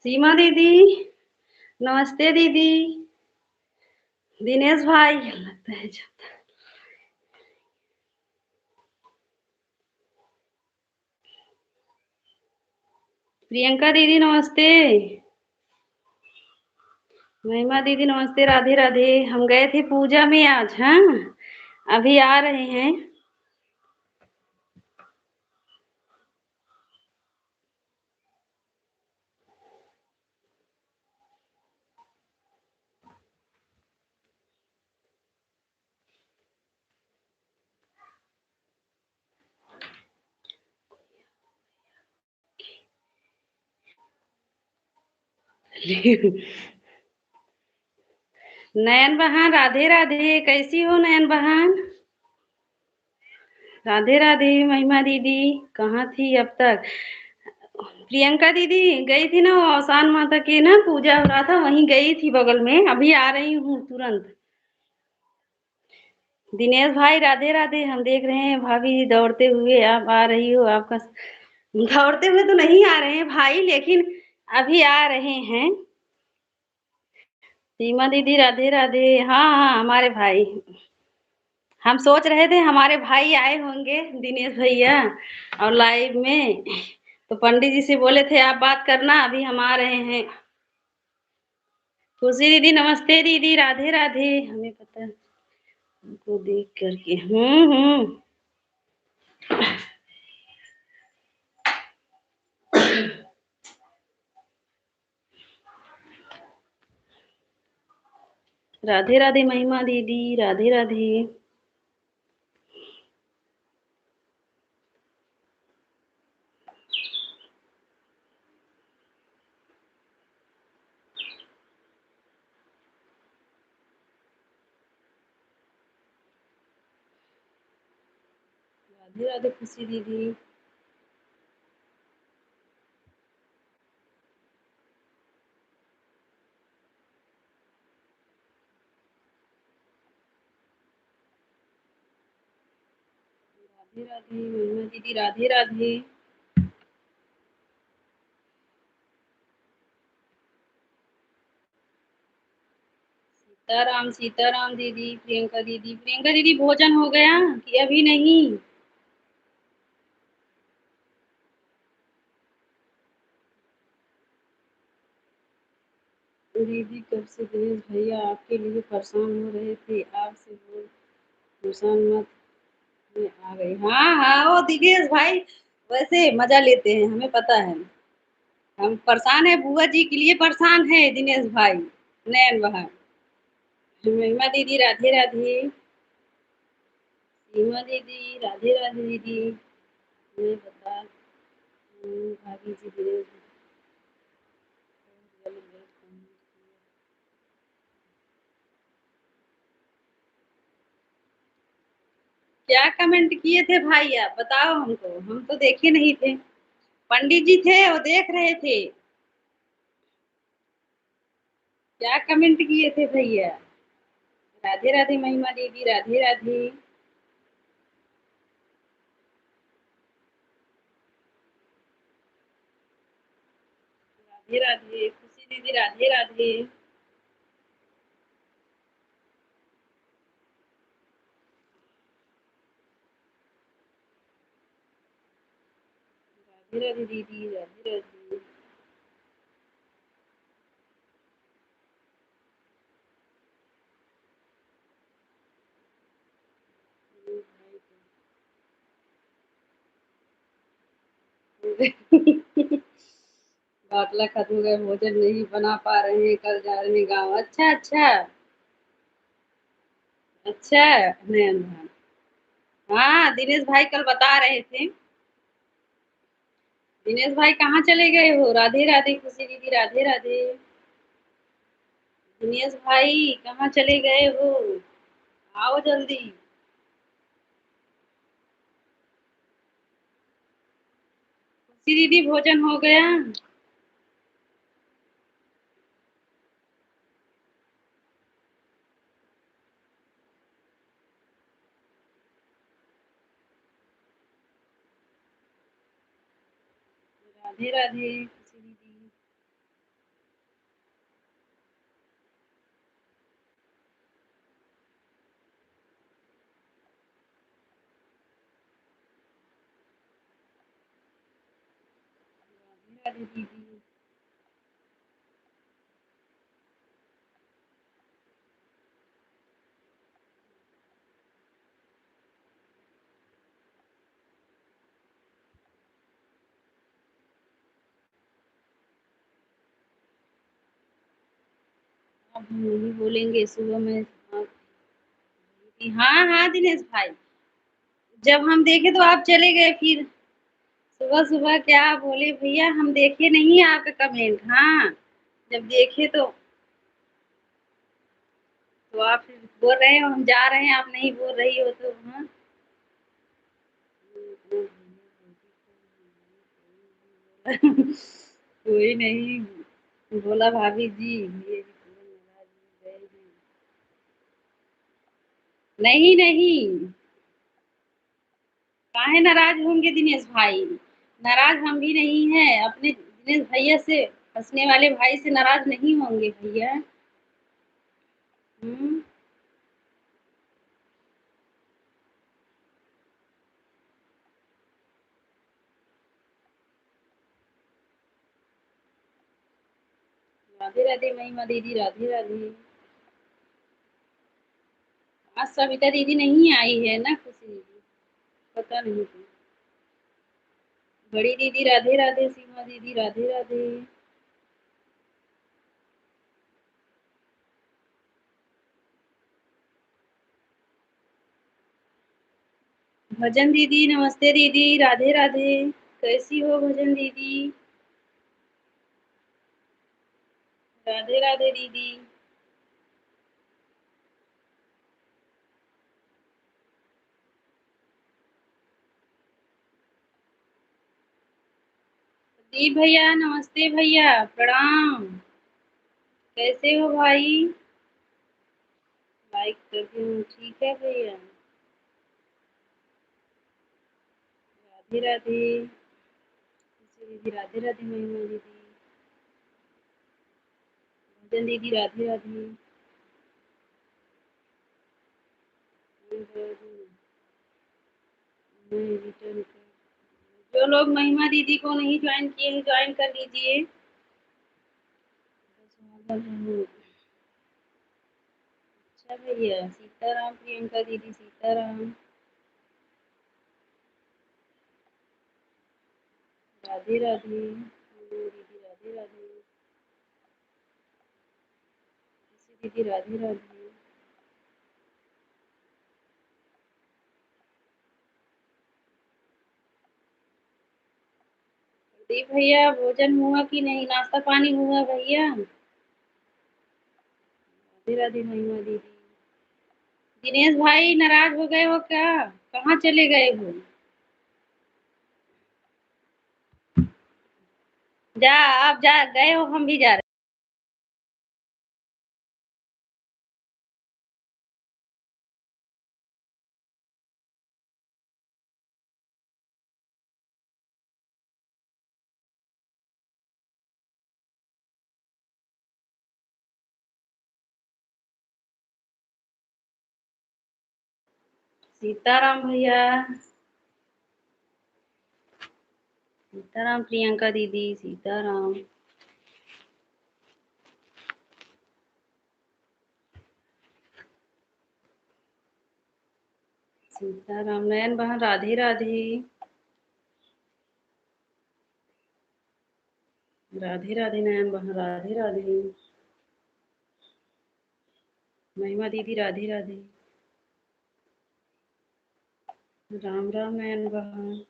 सीमा दीदी। नमस्ते दीदी। दिनेश भाई लगता है जाता। प्रियंका दीदी नमस्ते। महिमा दीदी नमस्ते। राधे राधे। हम गए थे पूजा में आज। हाँ, अभी आ रहे हैं। नयन बहन राधे राधे। कैसी हो नयन बहन? राधे राधे। महिमा दीदी कहाँ थी अब तक? प्रियंका दीदी गई थी ना, वो औसान माता की ना पूजा हो रहा था, वहीं गई थी बगल में। अभी आ रही हूँ तुरंत। दिनेश भाई राधे राधे। हम देख रहे हैं भाभी दौड़ते हुए आप आ रही हो। आपका दौड़ते हुए तो नहीं आ रहे हैं भाई, लेकिन अभी आ रहे हैं। सीमा दीदी राधे राधे। हाँ हाँ, हमारे भाई। हम सोच रहे थे हमारे भाई आए होंगे दिनेश भैया और लाइव में, तो पंडित जी से बोले थे आप बात करना, अभी हम आ रहे हैं। खुशी दीदी नमस्ते दीदी। राधे राधे। हमें पता है उनको देख करके। राधे राधे महिमा दीदी। राधे राधे। राधे राधे खुशी दीदी। राधे राधे महिमा दीदी। राधे राधे। सीताराम सीताराम दीदी। प्रियंका दीदी। प्रियंका दीदी भोजन हो गया कि अभी नहीं? दीदी कब से दिनेश भैया आपके लिए परेशान हो रहे थे, आपसे बोल नुकसान मत में आ गई। हाँ हाँ, वो दिनेश भाई वैसे मजा लेते हैं, हमें पता है। हम परेशान है, बुआ जी के लिए परेशान है दिनेश भाई। नैन बहन। महिमा दीदी राधे राधे। सीमा दीदी राधे राधे दीदी। मैं बता भाभी जी दिनेश क्या कमेंट किए थे भाई? आप बताओ हमको, हम तो देखे नहीं थे। पंडित जी थे, वो देख रहे थे। क्या कमेंट किए थे भैया? राधे राधे महिमा दीदी। राधे राधे। राधे राधे खुशी दीदी। राधे राधे। राधे राधे दीदी। राधे राधे। बाटला खत्म हो गया, भोजन नहीं बना पा रहे हैं, कल जा रहे हैं गाँव। अच्छा अच्छा। अच्छा। नयन भाई। हाँ, दिनेश भाई कल बता रहे थे। दिनेश भाई कहाँ चले गए हो? राधे राधे खुशी दीदी। राधे राधे। दिनेश भाई कहाँ चले गए हो? आओ जल्दी। खुशी दीदी भोजन हो गया? राधे राधे खुशी दीदी। राधे दीदी। अब हम नहीं बोलेंगे सुबह में। हाँ हाँ दिनेश भाई, जब हम देखे तो आप चले गए फिर। सुबह सुबह क्या बोले भैया, हम देखे नहीं आपका कमेंट। हाँ, जब देखे तो आप फिर बोल रहे हो हम जा रहे हैं, आप नहीं बोल रही हो तो। हाँ, कोई नहीं बोला भाभी जी, ये भी पूरा नाराज हो गए हैं। नहीं नहीं, काहे नाराज होंगे दिनेश भाई, नाराज हम भी नहीं हैं। अपने दिनेश भैया से, हंसने वाले भाई से नाराज नहीं होंगे भैया। हम्म। राधे राधे महिमा दीदी, राधे राधे। आज सविता दीदी नहीं आई है ना, खुशी दीदी, पता नहीं क्यों। बड़ी दीदी राधे राधे, सीमा दीदी राधे राधे। भजन दीदी नमस्ते दीदी, राधे राधे। कैसी हो भजन दीदी? राधे राधे दीदी। दीप भैया नमस्ते भैया, प्रणाम। कैसे हो भाई? लाइक कर दूं, ठीक है भैया। राधे राधे दीदी, राधे राधे महिमा दीदी, भजन दीदी राधे राधे। मैं रिटर्न कर, जो लोग महिमा दीदी को नहीं ज्वाइन किए हैं ज्वाइन कर लीजिए। अच्छा भैया, सीताराम प्रियंका दीदी, सीताराम। राधे राधे दीदी, राधे राधे। दीदी राधे राधे। प्रदीप भैया भोजन हुआ कि नहीं, नाश्ता पानी हुआ भैया? राधे राधे महिमा दीदी। दिनेश भाई नाराज हो गए हो क्या, कहाँ चले गए हो? जा, आप जा गए हो, हम भी जा रहे हैं। सीताराम भैया, सीताराम प्रियंका दीदी, सीताराम। सीताराम नयन बहन, राधे राधे। राधे राधे नयन बहन, राधे राधे। महिमा दीदी राधे राधे। राम राम नयन बहन।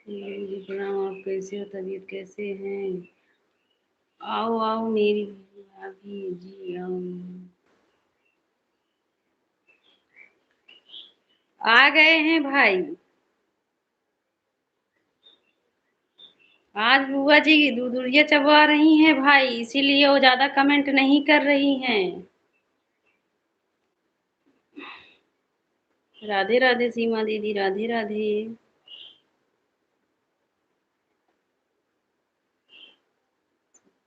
जी प्रणाम, आप कैसे हो, तबीयत कैसे हैं? आओ आओ मेरी भाभी जी, आओ। आ गए हैं भाई। आज बुआ जी दूधुरिया चबा रही हैं भाई, इसीलिए वो ज्यादा कमेंट नहीं कर रही हैं। राधे राधे सीमा दीदी, राधे राधे।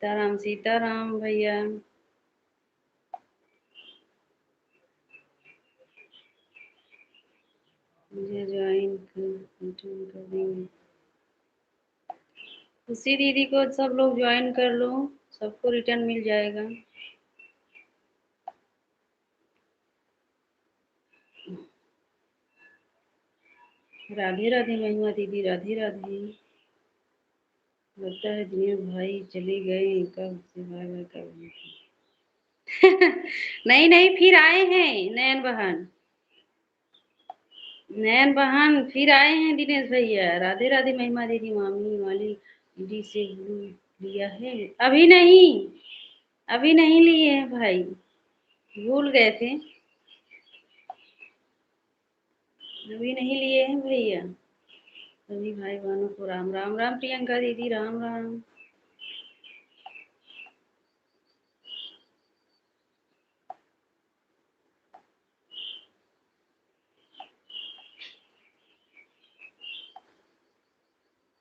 सीताराम सीताराम भैया। मुझे ज्वाइन कर देंगे। उसी दीदी को सब लोग ज्वाइन कर लो, सबको रिटर्न मिल जाएगा। राधे राधे महिमा दीदी, राधे राधे। लगता है दिनेश भाई चले गए, कब से बाय बाय कर रहे थे। नहीं नहीं, फिर आए हैं नयन बहन। नयन बहन फिर आए हैं दिनेश भैया। राधे राधे महिमा दीदी। मामी वाली दीदी से ब्लू लिया है? अभी नहीं, अभी नहीं लिए हैं भाई, भूल गए थे। अभी नहीं लिए हैं भैया। सभी भाई बहनों को राम राम। राम प्रियंका दीदी, राम राम।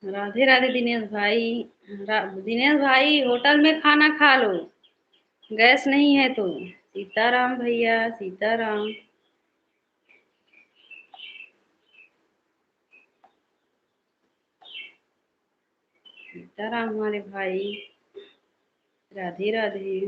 राधे राधे दिनेश भाई। दिनेश भाई होटल में खाना खा लो, गैस नहीं है तो। सीताराम भैया, सीताराम। सीताराम हमारे भाई। राधे राधे।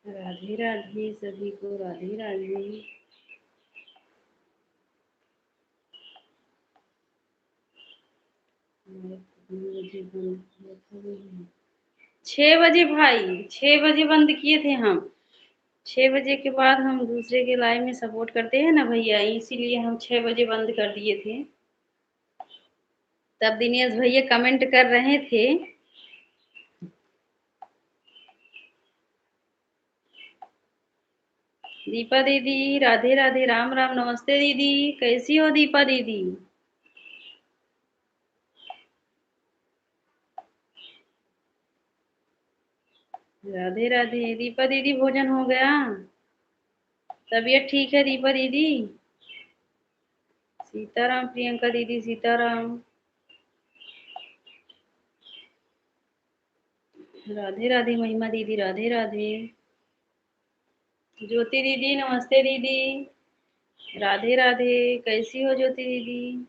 राधे राधे सभी को, राधे राधे। बजे बंद किया था? 6 बजे भाई, 6 बजे बंद किए थे हम। 6 बजे के बाद हम दूसरे के लाइव में सपोर्ट करते हैं ना भैया, इसीलिए हम 6 बजे बंद कर दिए थे। तब दिनेश भैया कमेंट कर रहे थे। दीपा दीदी, राधे राधे, राम राम, नमस्ते दीदी। कैसी हो दीपा दीदी? राधे राधे। दीपा दीदी भोजन हो गया? तबीयत ठीक है दीपा दीदी? सीताराम प्रियंका दीदी, सीताराम। राधे राधे महिमा दीदी, राधे राधे। ज्योति दीदी, नमस्ते दीदी। राधे राधे। कैसी हो ज्योति दीदी?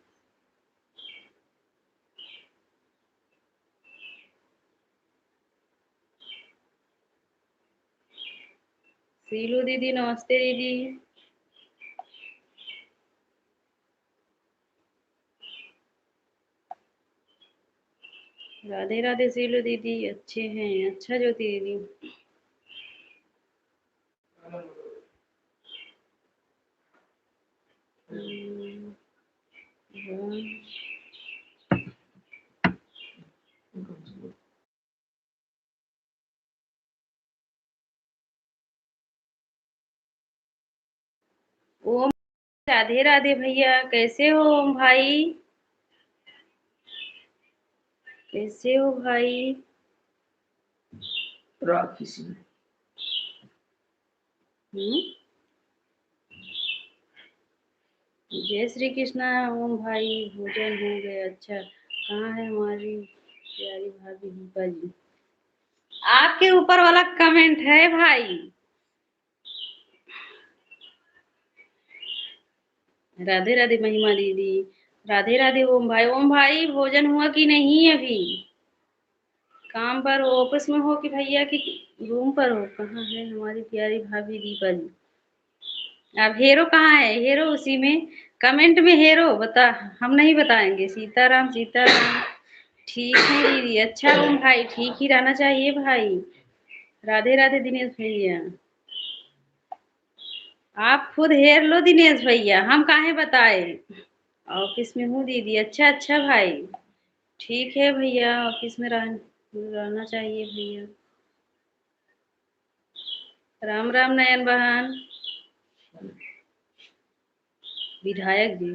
सीलू दीदी, नमस्ते दीदी। राधे राधे सीलू दीदी, अच्छे हैं। अच्छा ज्योति दीदी। ओम, राधे राधे भैया। कैसे हो ओम भाई? कैसे हो भाई? हम्म। जय श्री कृष्णा ओम भाई। भोजन हो गया? अच्छा, कहाँ है हमारी प्यारी भाभी दीपा जी? आपके ऊपर वाला कमेंट है भाई। राधे राधे महिमा दीदी, राधे राधे ओम भाई। ओम भाई भोजन हुआ कि नहीं अभी? काम पर हो, ऑफिस में हो कि भैया की रूम पर हो? कहाँ है हमारी प्यारी भाभी दीपा जी? अब हेरो कहाँ है? हेरो उसी में, कमेंट में हेरो बता। हम नहीं बताएंगे। सीताराम सीताराम। ठीक है दीदी। अच्छा ओम भाई, ठीक ही रहना चाहिए भाई। राधे राधे दिनेश भैया। आप खुद हेर लो दिनेश भैया, हम काहे बताए। ऑफिस में हूँ दीदी। अच्छा अच्छा भाई, ठीक है भैया। ऑफिस में रहना चाहिए भैया। राम राम नयन बहन। विधायक जी,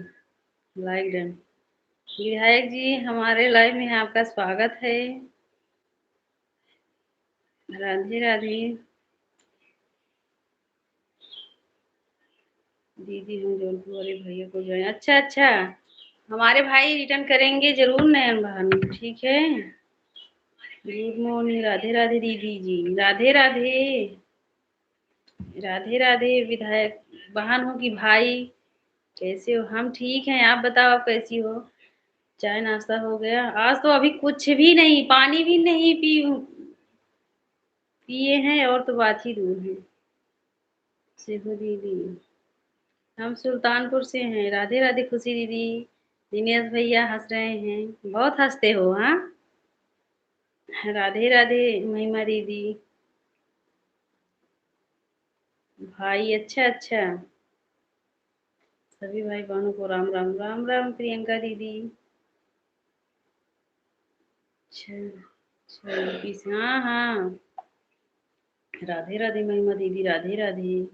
लाइक डन। विधायक जी, हमारे लाइव में आपका स्वागत है। राधे राधे। दीदी हम जौनपुर वाले भैया को जाए। अच्छा अच्छा, हमारे भाई रिटर्न करेंगे जरूर नयन बहन, ठीक है। गुड मॉर्निंग, राधे राधे दीदी जी, राधे राधे। राधे राधे विधायक बहन हो कि भाई, कैसे हो? हम ठीक हैं, आप बताओ आप कैसी हो? चाय नाश्ता हो गया? आज तो अभी कुछ भी नहीं, पानी भी नहीं पिए हैं और तो बात ही दूर है। शिखो दीदी, हम सुल्तानपुर से हैं। राधे राधे खुशी दीदी। दिनेश भैया हंस रहे हैं, बहुत हंसते हो हाँ। राधे राधे महिमा दीदी। भाई अच्छा अच्छा, सभी भाई बहनों को राम राम। राम राम प्रियंका दीदी। अच्छा अच्छा, हाँ हाँ। राधे राधे महिमा दीदी, राधे राधे।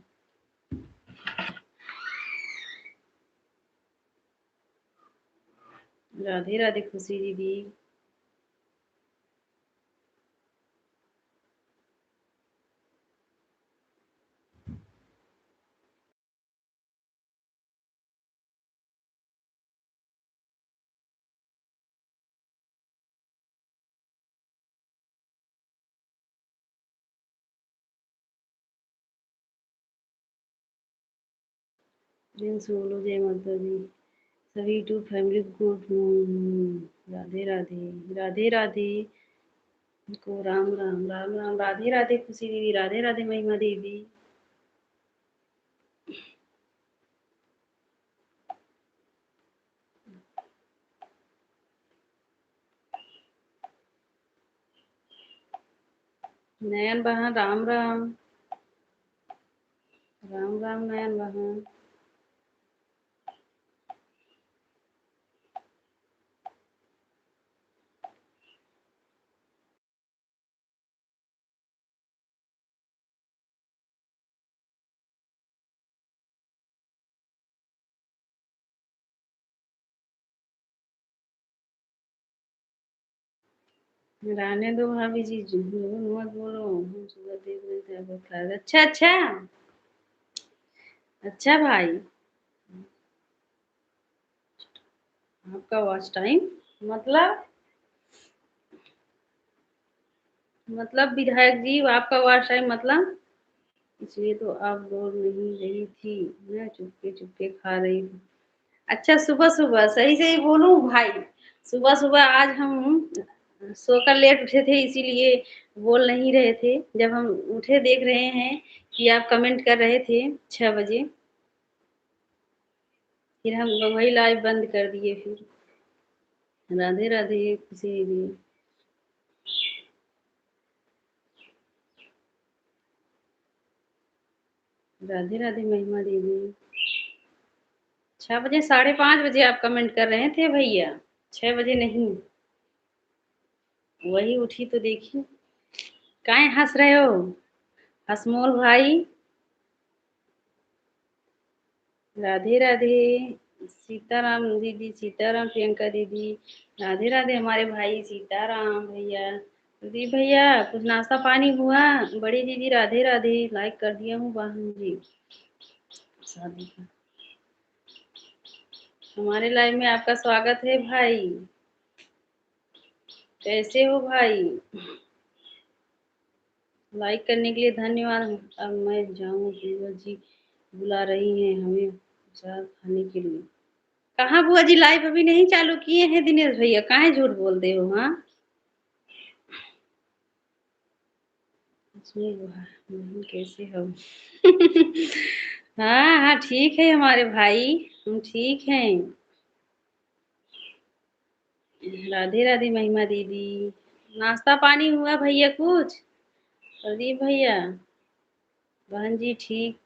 राधे राधे खुशी दीदी। प्रिंस बोलो जय माता दी। सभी to family good morning. Radhe Radhe. Radhe Radhe को राम राम। राम राम। राधे राधे खुशी दीदी, राधे राधे महिमा दीदी। नयन बहन राम राम। राम राम नयन बहन। रहने दो भाभी जी, मत बोलो, हम सुबह देख रहे थे आपका फ्लैग। अच्छा अच्छा। अच्छा भाई, आपका वॉच टाइम मतलब? मतलब विधायक जी आपका वॉच टाइम मतलब? इसलिए तो आप बोल नहीं रही थी, मैं चुपके चुपके खा रही थी। अच्छा, सुबह सुबह सही सही बोलूं भाई? सुबह सुबह आज हम सोकर लेट उठे थे, इसीलिए बोल नहीं रहे थे। जब हम उठे देख रहे हैं कि आप कमेंट कर रहे थे 6 बजे, फिर हम वही लाइव बंद कर दिए फिर। राधे राधे खुशी दीदी। राधे राधे महिमा दीदी। 6 बजे, 5:30 बजे आप कमेंट कर रहे थे भैया, 6 बजे नहीं। वही उठी तो देखी। काहे हंस रहे हो हसमोल भाई? राधे राधे सीताराम दीदी, सीताराम प्रियंका दीदी। राधे राधे हमारे भाई सीताराम भैया। प्रदीप भैया कुछ नाश्ता पानी हुआ? बड़ी दीदी राधे राधे, लाइक कर दिया हूँ बहन जी। शादी का हमारे लाइव में आपका स्वागत है भाई। कैसे हो भाई? लाइक करने के लिए धन्यवाद। अब मैं जाऊँ, बुआ जी बुला रही हैं हमें प्रसाद खाने के लिए। कहाँ बुआ जी, लाइव अभी नहीं चालू किए हैं दिनेश भैया, काहे झूठ बोलते हो हाँ? इसमें बहन कैसे हो? हाँ हाँ ठीक है हमारे भाई, हम ठीक हैं। राधे राधे महिमा दीदी। नाश्ता पानी हुआ भैया कुछ? प्रदीप भैया, बहन जी ठीक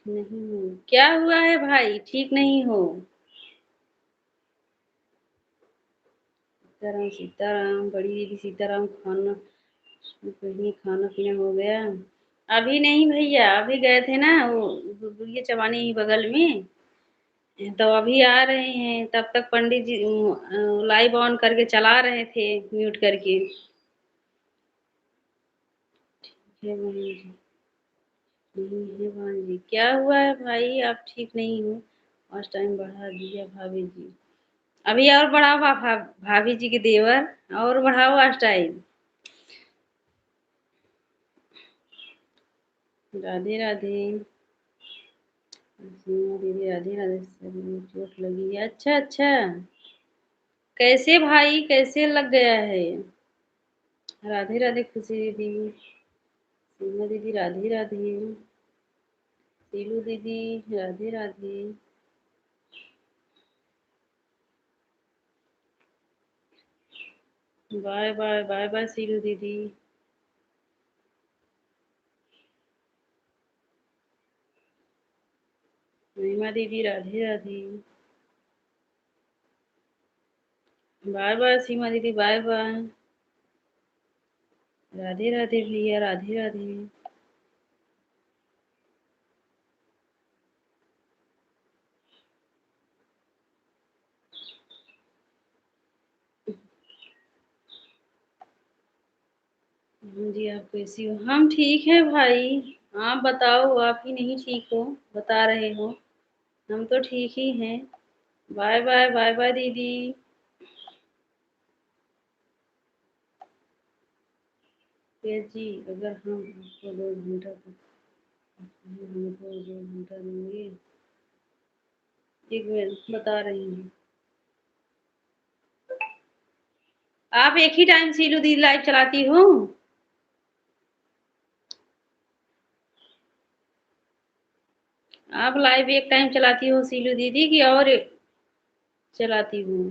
नहीं हो? क्या हुआ है भाई, ठीक नहीं हो? सीताराम सीताराम बड़ी दीदी सीताराम। खाना कहीं खाना पीना हो गया? अभी नहीं भैया, अभी गए थे ना वो गुड़िया चबाने ही बगल में, तो अभी आ रहे हैं, तब तक पंडित जी लाइव ऑन करके चला रहे थे, म्यूट करके। हे बहन जी, नहीं है बहन जी, क्या हुआ है भाई? आप ठीक नहीं हो? आज टाइम बढ़ा दिया भाभी जी। अभी और बढ़ाओ भाभी जी के देवर, और बढ़ाओ आज टाइम। राधे राधे। सीमा दीदी राधे राधे। सर में चोट लगी है? अच्छा अच्छा। कैसे भाई, कैसे लग गया है? राधे राधे खुशी दीदी। सीमा दीदी राधे राधे। सीलू दीदी Radhe Radhe. Bye bye bye bye Seelu दीदी। महिमा दीदी राधे राधे। बाय बाय सीमा दीदी, बाय बाय। राधे राधे भैया, राधे राधे। हाँ जी, आप कैसी हो? हम ठीक हैं भाई। आप बताओ, आप ही नहीं ठीक हो, बता रहे हो। हम तो ठीक ही हैं। बाय बाय बाय बाय दीदी। ये जी, अगर हम आपको 2 घंटा हमको 2 घंटा देंगे। एक मिनट बता रही हूँ। आप एक ही टाइम सीलू दीदी लाइव चलाती हो? आप लाइव एक टाइम चलाती हो सीलू दीदी की और चलाती हूँ?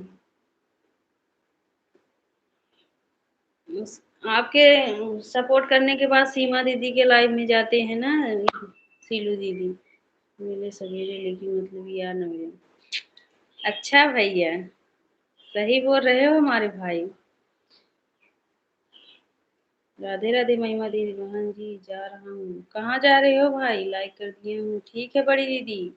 आपके सपोर्ट करने के बाद सीमा दीदी के लाइव में जाते हैं ना सीलू दीदी। मिले सवेरे लेकिन मतलब यार न मिले। अच्छा भैया, सही बोल रहे हो हमारे भाई। राधे राधे महिमा दीदी। बहन जी जा रहा हूँ। कहाँ जा रहे हो भाई? लाइक कर दिए हूँ। ठीक है बड़ी दीदी।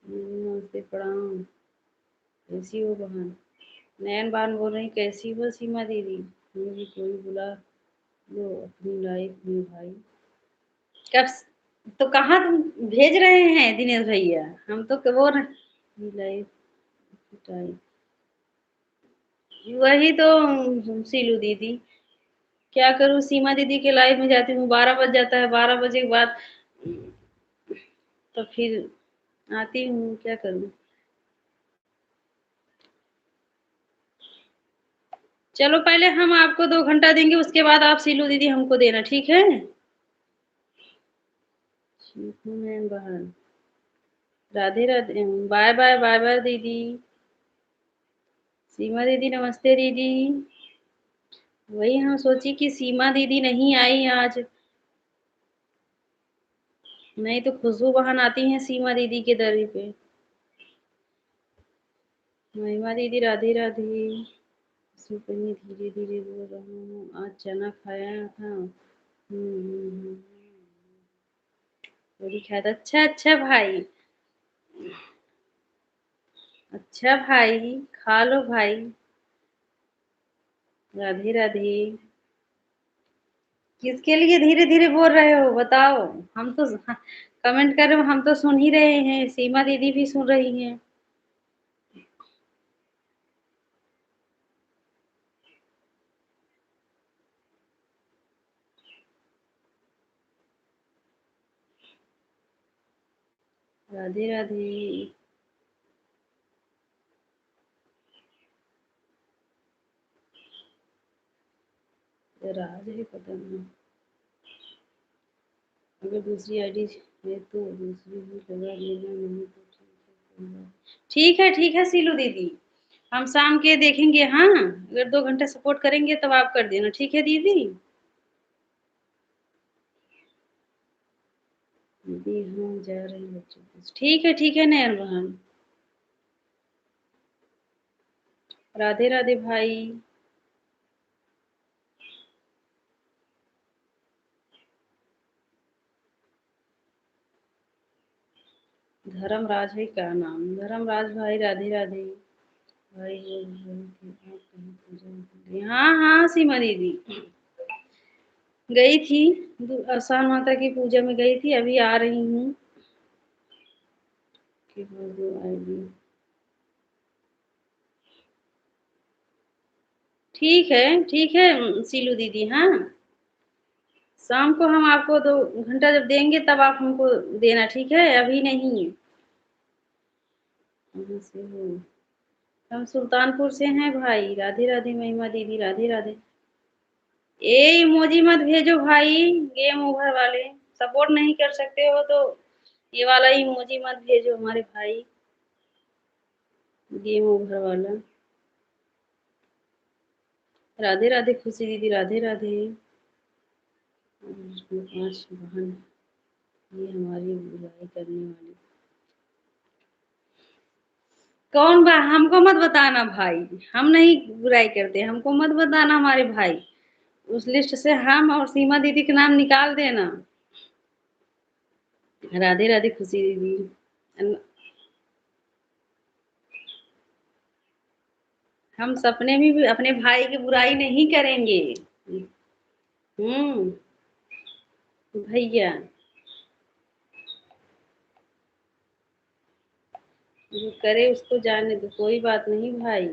नमस्ते प्रणाम। कैसी हो बहन? नयन बहन बोल रही कैसी हो सीमा दीदी? हमें भी कोई बुला लो अपनी लाइफ में भाई। कब तो कहाँ तुम भेज रहे हैं दिनेश भैया? हम तो वो लाइफ टाइम वही तो। सीलू दीदी, क्या करूँ? सीमा दीदी के लाइव में जाती हूँ, 12 बज जाता है। 12 बजे के बाद तो फिर आती हूँ, क्या करूँ? चलो पहले हम आपको 2 घंटा देंगे, उसके बाद आप सीलू दीदी हमको देना, ठीक है? ठीक हूँ मैं बहन। Radhe Radhe. Bye bye bye bye दीदी। सीमा दीदी नमस्ते दीदी। वही हम सोची कि सीमा दीदी नहीं आई आज, नहीं तो खुशबू बहन आती हैं सीमा दीदी के दर पे। महिमा दीदी राधे राधे। सुपनी धीरे धीरे बोल रहा हूँ, आज चना खाया था। पूरी खाया था। अच्छा अच्छा भाई। अच्छा भाई, खा लो भाई। राधे राधे। किसके लिए धीरे धीरे बोल रहे हो बताओ? हम तो कमेंट कर रहे हो, हम तो सुन ही रहे हैं, सीमा दीदी भी सुन रही हैं। राधे राधे। राज है पता नहीं। अगर दूसरी आईडी है तो दूसरी भी लगा लेना, नहीं तो ठीक है ठीक है सीलू दीदी। हम शाम के देखेंगे, हाँ अगर 2 घंटे सपोर्ट करेंगे तब आप कर देना, ठीक है दीदी? दीदी हम जा रहे हैं बच्चों के। ठीक है नयन बहन। राधे राधे भाई। धर्मराज है क्या नाम? धर्मराज भाई राधे राधे। भाई वो आप कहीं पूजा के लिए? हाँ हाँ सीमा दीदी गई थी, आसान माता की पूजा में गई थी, अभी आ रही हूँ। कि वो आएगी। ठीक है सीलू दीदी। हाँ शाम को हम आपको 2 घंटा जब देंगे तब आप हमको देना, ठीक है? अभी नहीं। कहाँ से हो? हम सुल्तानपुर से हैं भाई। राधे राधे महिमा दीदी राधे राधे। ये इमोजी मत भेजो भाई, गेम ओवर वाले। सपोर्ट नहीं कर सकते हो तो ये वाला इमोजी मत भेजो हमारे भाई, गेम ओवर वाला। राधे राधे खुशी दीदी राधे राधे। और उसमें 5 बहन, ये हमारी बुराई करने वाली कौन बा? हमको मत बताना भाई, हम नहीं बुराई करते, हमको मत बताना हमारे भाई। उस लिस्ट से हम और सीमा दीदी के नाम निकाल देना। राधे राधे खुशी दीदी। हम सपने में भी अपने भाई की बुराई नहीं करेंगे। हम्म भैया जो करे उसको जाने दो, कोई बात नहीं भाई।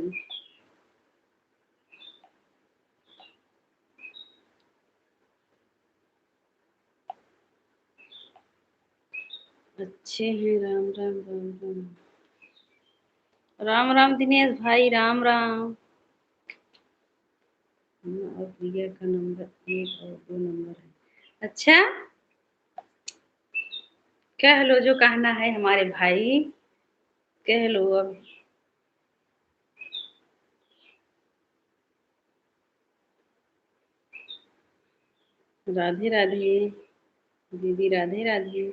अच्छे हैं, राम राम राम राम। राम राम दिनेश भाई राम राम। और प्रिया का नंबर 1 और 2 नंबर है। अच्छा कह लो जो कहना है हमारे भाई, कह लो अब। राधे राधे दीदी राधे राधे।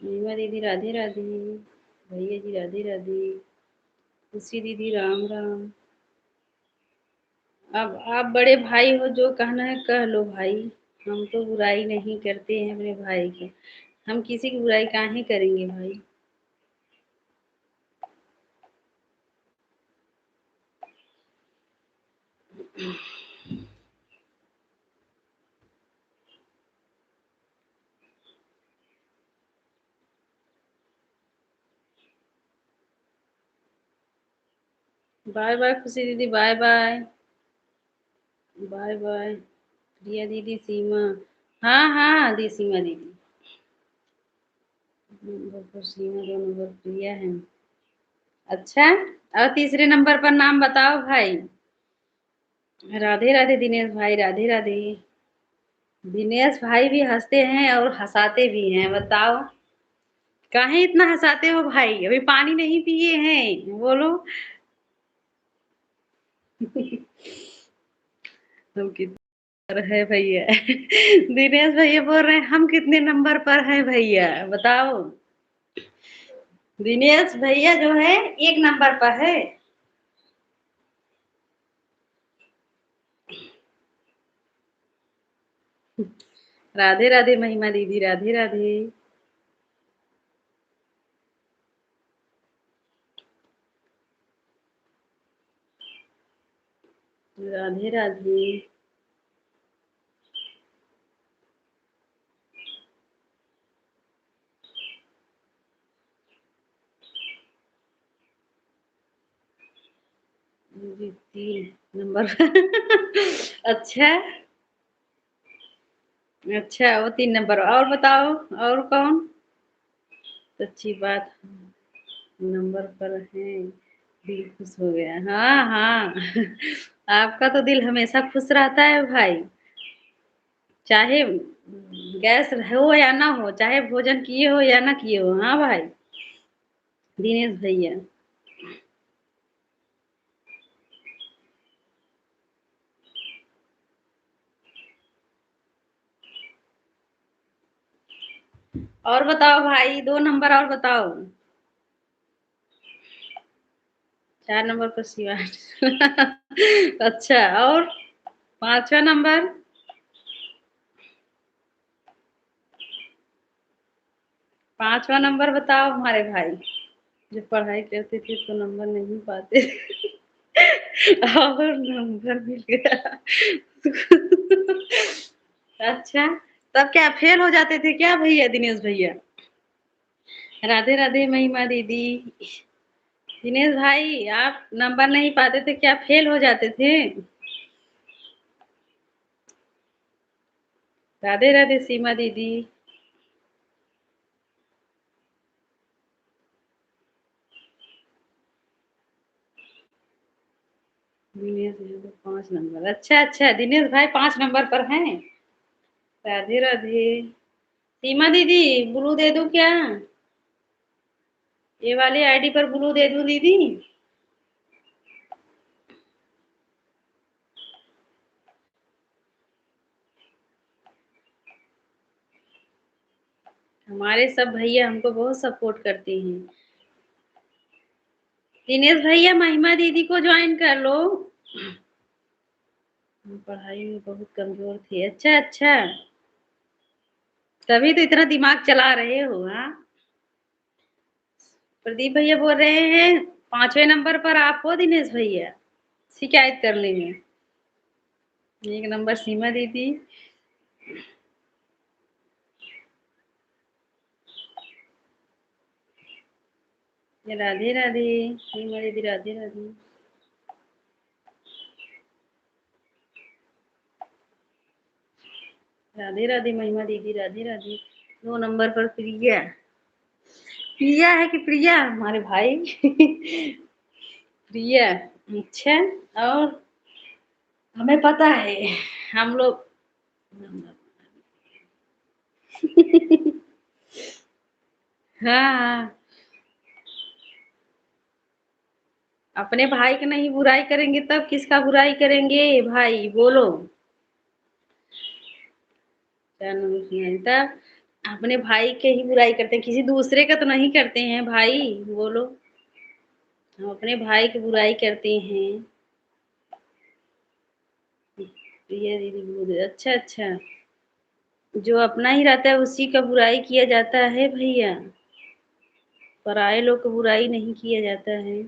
नीमा दीदी राधे राधे। भैया जी राधे राधे। खुशी दीदी राम राम। अब आप बड़े भाई हो, जो कहना है कह लो भाई। हम तो बुराई नहीं करते हैं अपने भाई की, हम किसी की बुराई काहे करेंगे भाई। बाय बाय खुशी दीदी बाय बाय। बाय बाय प्रिया दीदी सीमा। हाँ हाँ दी सीमा दीदी। नंबर पर सीमा, 2 नंबर प्रिया है। अच्छा और तीसरे नंबर पर नाम बताओ भाई। राधे राधे दिनेश भाई राधे राधे। दिनेश भाई भी हंसते हैं और हंसाते भी हैं, बताओ काहे इतना हंसाते हो भाई? अभी पानी नहीं पिए हैं, बोलो। हम कितने पर है भैया? दिनेश भैया बोल रहे हैं हम कितने नंबर पर हैं भैया, बताओ। दिनेश भैया जो है 1 नंबर पर है। राधे राधे महिमा दीदी राधे राधे। राधे राधे। जी 3 नंबर अच्छा अच्छा वो 3 नंबर और बताओ। और कौन? तो अच्छी बात, नंबर पर है, दिल खुश हो गया। हाँ हाँ आपका तो दिल हमेशा खुश रहता है भाई, चाहे गैस हो या ना हो, चाहे भोजन किए हो या ना किए हो। हाँ भाई दिनेश भैया। और बताओ भाई, 2 नंबर और बताओ। 4 नंबर पर शिवान अच्छा और 5वां नंबर? 5वां नंबर बताओ हमारे भाई। जब पढ़ाई करते थे तो नंबर नहीं पाते और नंबर मिल गया अच्छा, तब क्या फेल हो जाते थे क्या भैया, दिनेश भैया? राधे राधे महिमा दीदी। दिनेश भाई, आप नंबर नहीं पाते थे क्या, फेल हो जाते थे? राधे राधे सीमा दीदी। दिनेश भैया तो 5 नंबर, अच्छा अच्छा, दिनेश भाई 5 नंबर पर हैं। राधे राधे। सीमा दीदी, ब्लू दे दूं क्या? ये वाली आईडी पर ब्लू दे दूं दीदी? हमारे सब भैया हमको बहुत सपोर्ट करते हैं। दिनेश भैया, महिमा दीदी को ज्वाइन कर लो। हम पढ़ाई में बहुत कमजोर थे, अच्छा अच्छा, तभी तो इतना दिमाग चला रहे हो। हाँ, प्रदीप भैया बोल रहे हैं 5वें नंबर पर आप हो दिनेश भैया, शिकायत करने में। 1 नंबर सीमा दीदी। राधे राधे सीमा दीदी, राधे राधे। राधे राधे महिमा दीदी, राधे राधे। 2 नंबर पर प्रिया। प्रिया है कि प्रिया हमारे भाई प्रिया। अच्छा, और हमें पता है, हम लोग हाँ हाँ, अपने भाई की नहीं बुराई करेंगे तब किसका बुराई करेंगे भाई, बोलो। क्या नाम है सुनीता? अपने भाई के ही बुराई करते हैं, किसी दूसरे का तो नहीं करते हैं भाई, बोलो। हम अपने भाई की बुराई करते हैं। प्रिया दीदी बोल, अच्छा अच्छा, जो अपना ही रहता है उसी का बुराई किया जाता है भैया, पराये लोग का बुराई नहीं किया जाता है।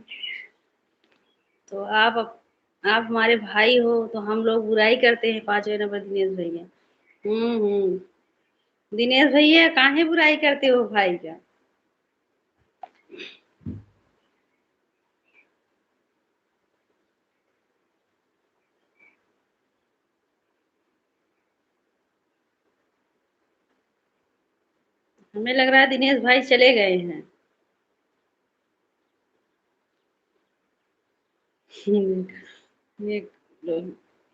तो आप हमारे भाई हो तो हम लोग बुराई करते हैं 5वें नंबर दिनेश भैया। हम्म। दिनेश भैया, काहे बुराई करते हो भाई का? हमें लग रहा है दिनेश भाई चले गए हैं। नेक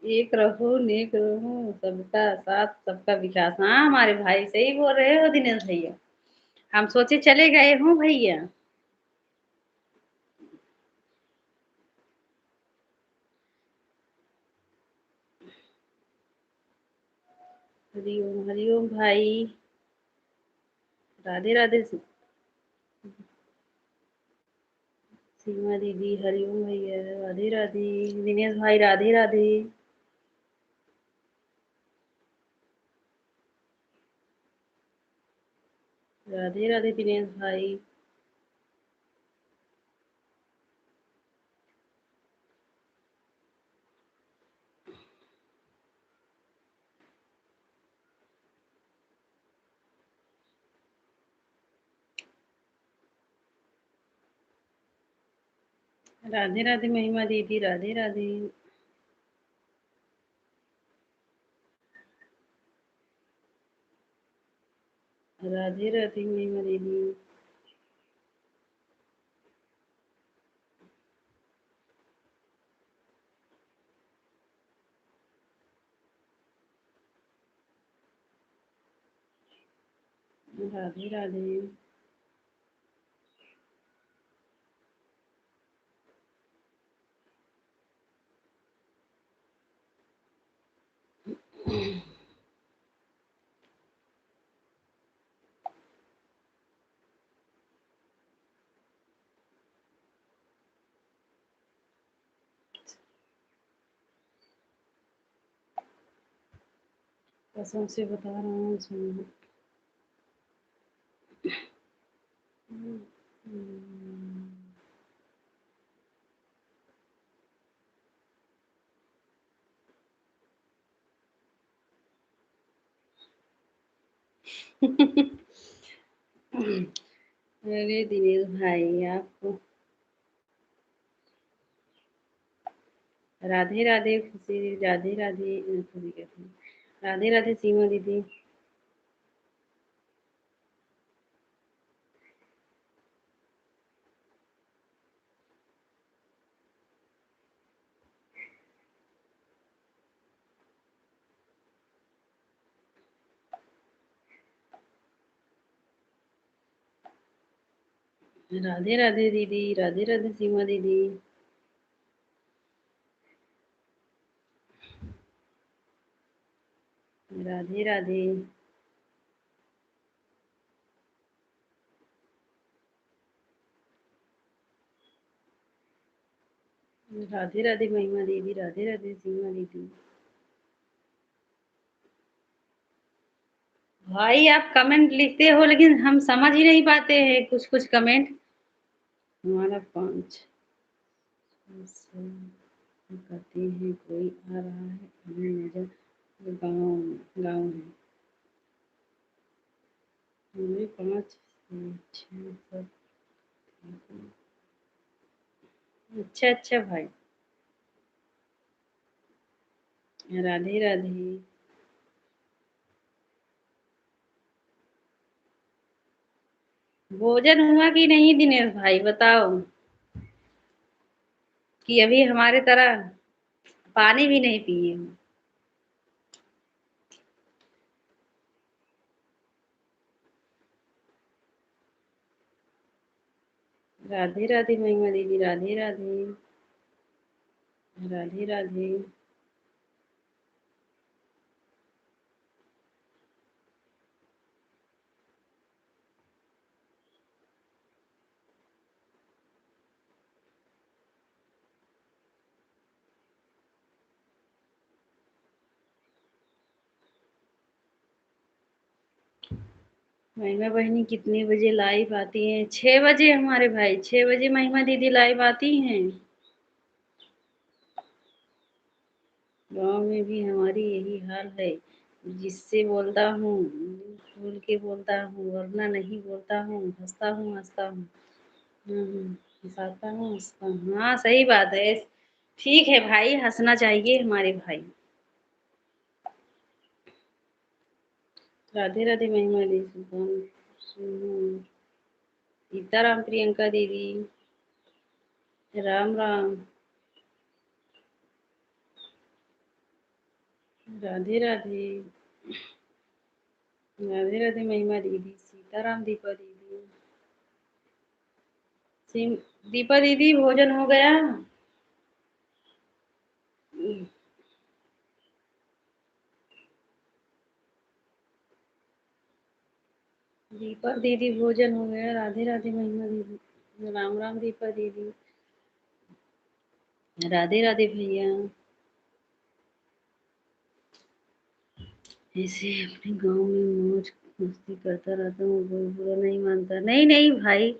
एक रहो, नेक रहो, सबका साथ सबका विकास। हाँ, हमारे भाई सही बोल रहे हो दिनेश भैया, हम सोचे चले गए हो भैया। हरिओम हरिओम भाई। राधे राधे सीमा दीदी, हरिओम भैया, राधे राधे दिनेश भाई, राधे राधे। राधे राधे दिनेश भाई। राधे राधे महिमा दीदी, राधे राधे। राधे राधे महिमा दीदी। राधे राधे। कसम से बता रहा हूँ सुनो। अरे दिनेश भाई आपको राधे राधे खुशी, राधे राधे खुशी कहती हूँ। राधे राधे सीमा दीदी। राधे राधे दीदी, राधे राधे सीमा दीदी। राधे राधे। राधे राधे महिमा दीदी, राधे राधे सीमा दीदी। भाई आप कमेंट लिखते हो लेकिन हम समझ ही नहीं पाते हैं कुछ कुछ कमेंट। हमारा 5 कहते हैं कोई आ रहा है हमें नजर, गाँव गाँव है हमें 5 से 6 सब। अच्छा अच्छा भाई। राधे राधे। भोजन हुआ कि नहीं दिनेश भाई बताओ, कि अभी हमारे तरह पानी भी नहीं पिए हो। राधे राधे महिमा दीदी, राधे राधे। राधे राधे। महिमा बहनी कितने बजे लाइव आती हैं? 6 बजे हमारे भाई, 6 बजे महिमा दीदी लाइव आती हैं। गांव में भी हमारी यही हाल है, जिससे बोलता हूँ खुल के बोलता हूँ वरना नहीं बोलता हूँ, हंसता हूँ हंसता हूँ। हंसाता हूँ हंसता हूँ। हाँ सही बात है। ठीक है भाई, हंसना चाहिए हमारे भाई। राधे राधे महिमा दीदी, सुल्तान सोनू, सीताराम प्रियंका दीदी। राम राम। राधे राधे। राधे राधे महिमा दीदी, सीताराम दीपा दीदी। सिम दीपा दीदी भोजन हो गया? दीपा दीदी भोजन हो गया? राधे राधे महिमा दीदी, राम राम दीपा दीदी। राधे राधे भैया। ऐसे अपने गांव में मौज मस्ती करता रहता हूँ, कोई बुरा नहीं मानता। नहीं नहीं भाई।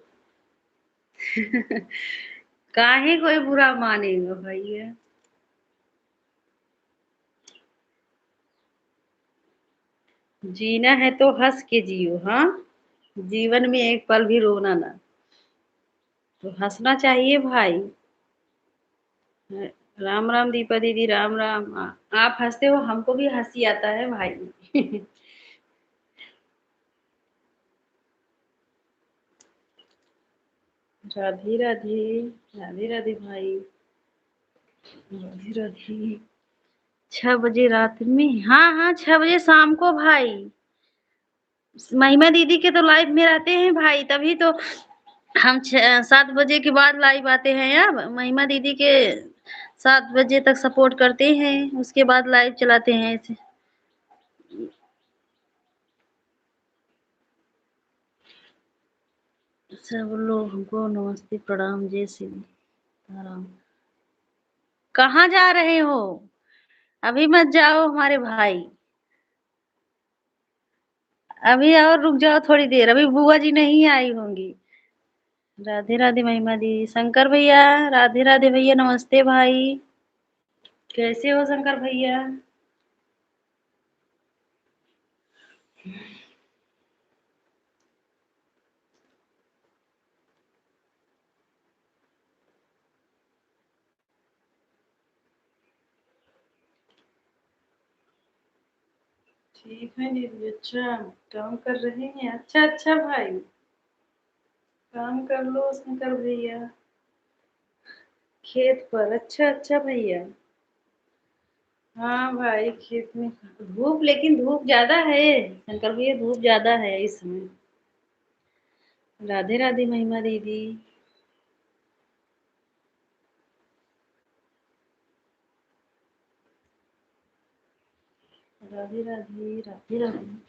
काहे कोई बुरा मानेगा भैया। जीना है तो हंस के जियो। हाँ, जीवन में एक पल भी रोना ना। तो हंसना चाहिए भाई। राम राम दीपा दीदी, राम राम। आप हंसते हो हमको भी हंसी आता है भाई। राधे राधे। राधे राधे भाई। राधे राधे। 6 बजे रात में? हाँ हाँ, 6 बजे शाम को भाई। महिमा दीदी के तो लाइव में रहते हैं भाई, तभी तो हम 7 बजे के बाद लाइव आते हैं। अब महिमा दीदी के 7 बजे तक सपोर्ट करते हैं, उसके बाद लाइव चलाते हैं ऐसे। सब लोग हमको नमस्ते प्रणाम जय श्री राम। कहाँ जा रहे हो? अभी मत जाओ हमारे भाई। अभी और रुक जाओ थोड़ी देर, अभी बुआ जी नहीं आई होंगी। राधे राधे महिमा दी। शंकर भैया, राधे राधे भैया, नमस्ते भाई। कैसे हो शंकर भैया? ठीक है दीदी। अच्छा, काम कर रहे हैं। अच्छा अच्छा भाई, काम कर लो शंकर भैया खेत पर। अच्छा अच्छा भैया। हाँ भाई, खेत में धूप, लेकिन धूप ज्यादा है शंकर भैया, धूप ज्यादा है इस समय। राधे राधे महिमा दीदी। राधे राधे राधे राधे।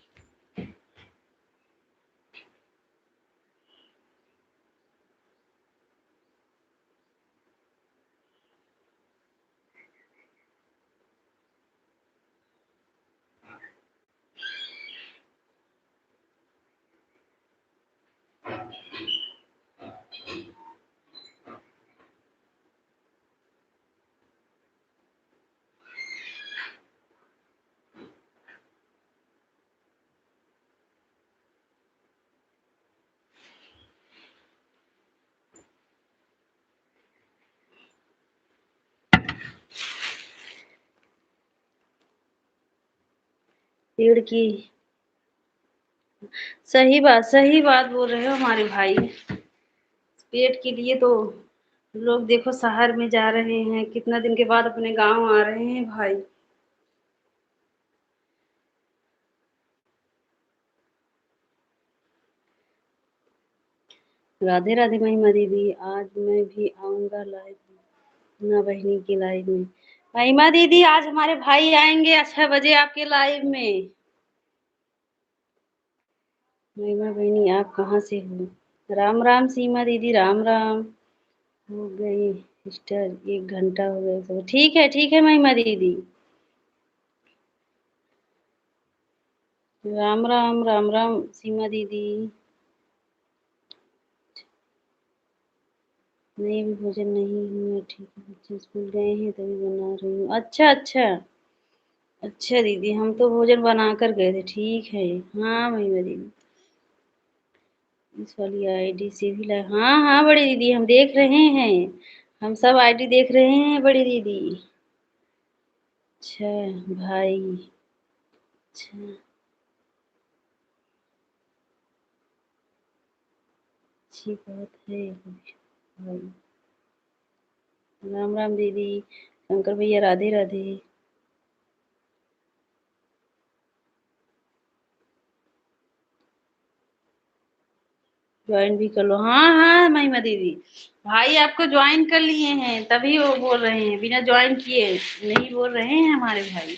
पेड़ की। सही बात बोल रहे हो हमारे भाई। पेट के लिए तो लोग देखो शहर में जा रहे हैं, कितना दिन के बाद अपने गांव आ रहे हैं भाई। राधे राधे महिमा दीदी। आज मैं भी आऊंगा लाइव ना बहनी की लाइव में। महिमा दीदी, आज हमारे भाई आएंगे 6 बजे आपके लाइव में। महिमा बहनी, आप कहाँ से हो? राम राम सीमा दीदी, राम राम। हो गई सिस्टर, 1 घंटा हो गया सब। ठीक है महिमा दीदी। राम राम राम राम सीमा दीदी। नहीं, अभी भोजन नहीं हुआ। ठीक है, बच्चे स्कूल गए हैं तभी बना रही हूँ। अच्छा अच्छा। अच्छा दीदी, हम तो भोजन बना कर गए थे। ठीक है। हाँ महिमा दीदी, इस वाली आईडी से भी ला। हाँ हाँ बड़ी दीदी, हम देख रहे हैं। हम सब आईडी देख रहे हैं बड़ी दीदी। अच्छा भाई। अच्छा। अच्छी बात है भाई। राम राम दीदी। शंकर भैया राधे राधे। ज्वाइन भी कर लो। हाँ हाँ महिमा दीदी, भाई आपको ज्वाइन कर लिए हैं तभी वो बोल रहे हैं, बिना ज्वाइन किए नहीं बोल रहे हैं हमारे भाई।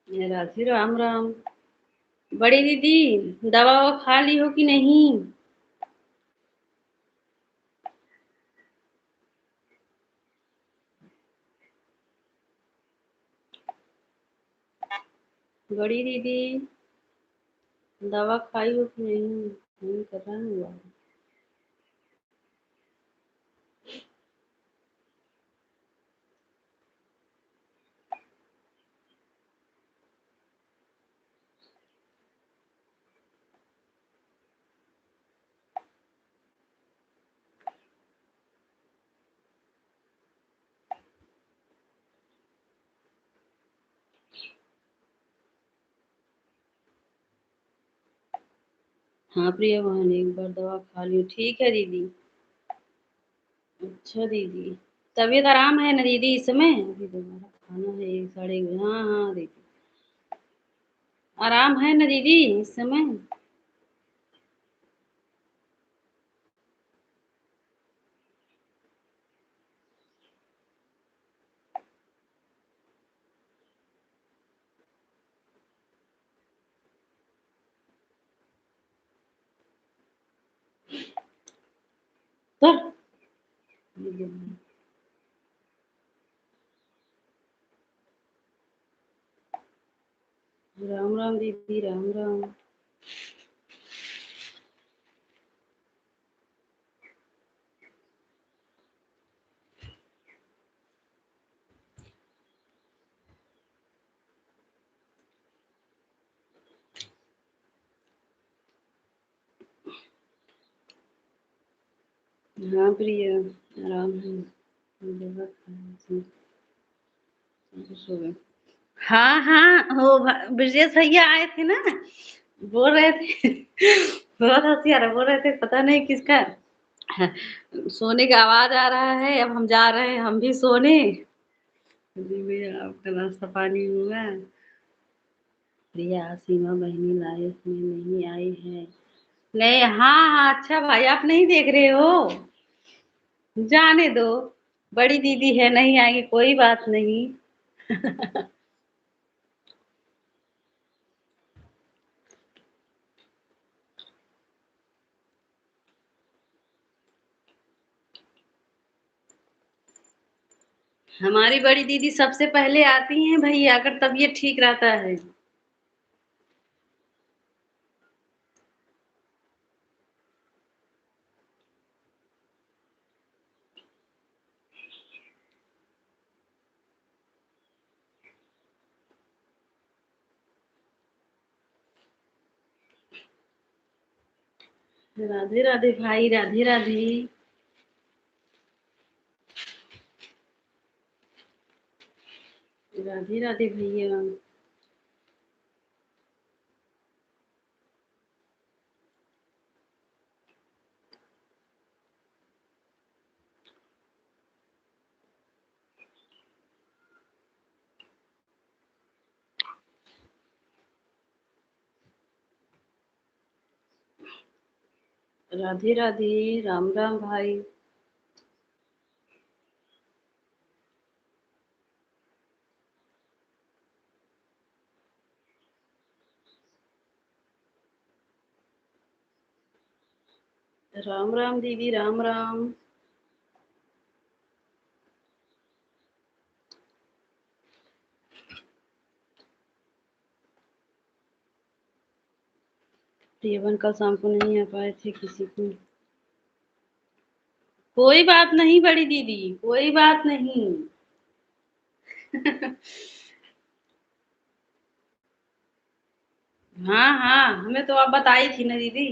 राधे राम राम। बड़ी दीदी, दवा ववा खा ली हो कि नहीं? बड़ी दीदी, दवा खाई हो कि नहीं? फोन कर रहा हूँ। हाँ प्रिया बहन, एक बार दवा खा ली। ठीक है दीदी। अच्छा दीदी, तबीयत आराम है ना दीदी इस समय? अभी दोबारा खाना है 1 साढ़े। हाँ हाँ दीदी, आराम है ना दीदी इस समय? तो राम राम दीदी, राम राम। हाँ प्रिया, आराम है। बहुत सो गए। हाँ हाँ, वो ब्रजेश भैया आए थे ना, बोल रहे थे बहुत हंसी आ रहा, बोल रहे थे पता नहीं किसका सोने का आवाज आ रहा है, अब हम जा रहे हैं हम भी सोने। जी भैया, आपका नाश्ता पानी हुआ? प्रिया सीमा बहनी लाइफ में नहीं आई है। नहीं, हाँ हाँ, अच्छा भाई आप नहीं देख रहे हो, जाने दो। बड़ी दीदी है, नहीं आएगी कोई बात नहीं। हमारी बड़ी दीदी सबसे पहले आती हैं भैया, अगर तबीयत ठीक रहता है। राधे राधे भाई, राधे राधे। राधे राधे भैया। राधे राधे, राम राम भाई। राम राम दीदी, राम राम। प्रियवन कल शाम को नहीं आ पाए थे, किसी को। कोई बात नहीं बड़ी दीदी, कोई बात नहीं। हाँ हाँ, हमें तो आप बताई थी ना दीदी।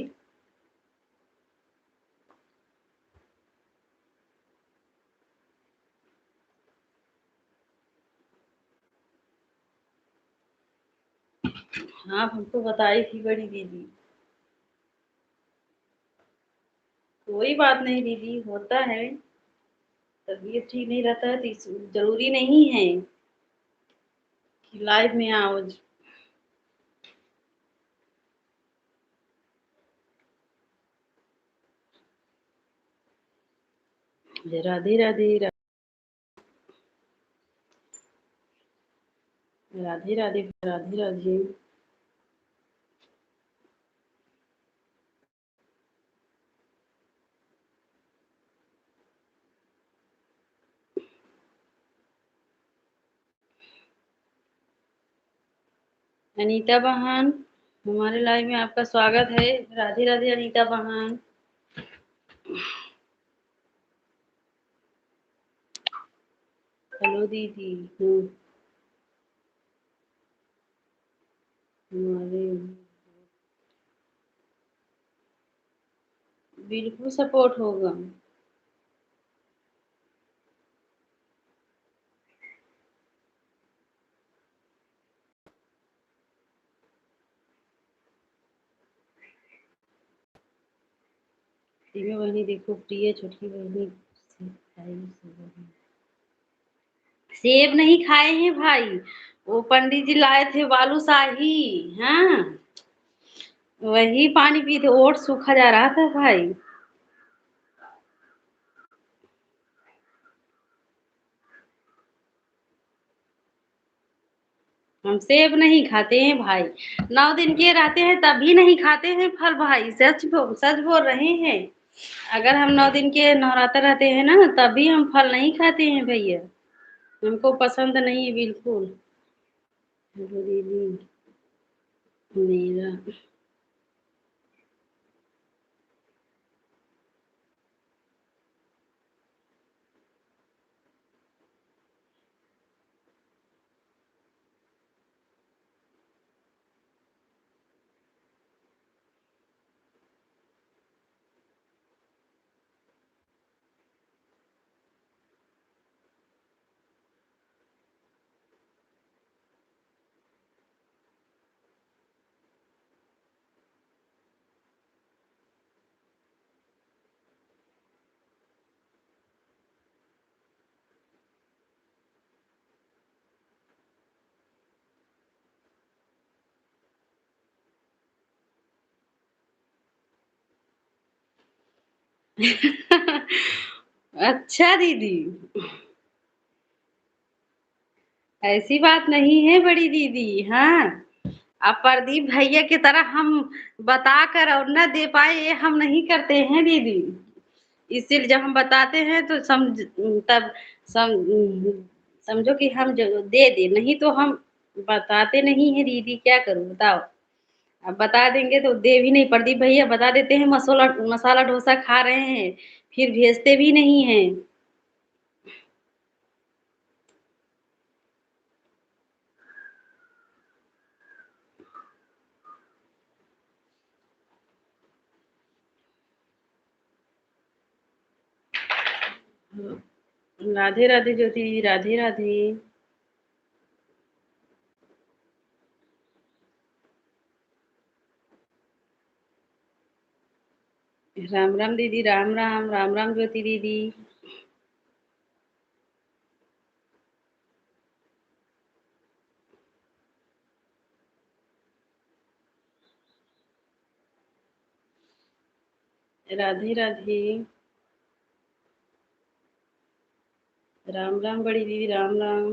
हाँ, हमको बताई थी बड़ी दीदी। कोई बात नहीं दीदी, होता है। तबीयत ठीक नहीं रहता है तो जरूरी नहीं है कि लाइव में आओ। राधे राधे, राधे राधे, राधे राधे। अनीता बहन, हमारे लाइव में आपका स्वागत है। राधे राधे अनीता बहन। हेलो दीदी। हमारे बिल्कुल सपोर्ट होगा। तीनों बहनी देखो, प्रिय छोटी बहनी सेब खाई, सेब नहीं खाए हैं भाई, वो पंडित जी लाए थे बालूशाही। हाँ, वही पानी पी थे, ओट सूखा जा रहा था भाई। हम सेब नहीं खाते हैं भाई, 9 दिन के रहते हैं तभी नहीं खाते हैं फल भाई, सच बोल रहे हैं। अगर हम 9 दिन के नवरात्र रहते हैं ना, तभी हम फल नहीं खाते हैं भैया। हमको पसंद नहीं है बिल्कुल। हेलो दीदी। मेरा अच्छा दीदी, ऐसी बात नहीं है बड़ी दीदी। हाँ, अब प्रदीप भैया की तरह हम बताकर और न दे पाए ये हम नहीं करते हैं दीदी। इसीलिए जब हम बताते हैं तो तब सम समझो कि हम जो दे दें, नहीं तो हम बताते नहीं हैं दीदी, क्या करूँ बताओ? अब बता देंगे तो दे भी नहीं। प्रदीप भैया बता देते हैं मसाला मसाला डोसा खा रहे हैं, फिर भेजते भी नहीं हैं। राधे राधे ज्योति, राधे राधे। राम राम दीदी, राम राम, राम राम ज्योति दीदी। राधे राधे। राम राम बड़ी दीदी, राम राम।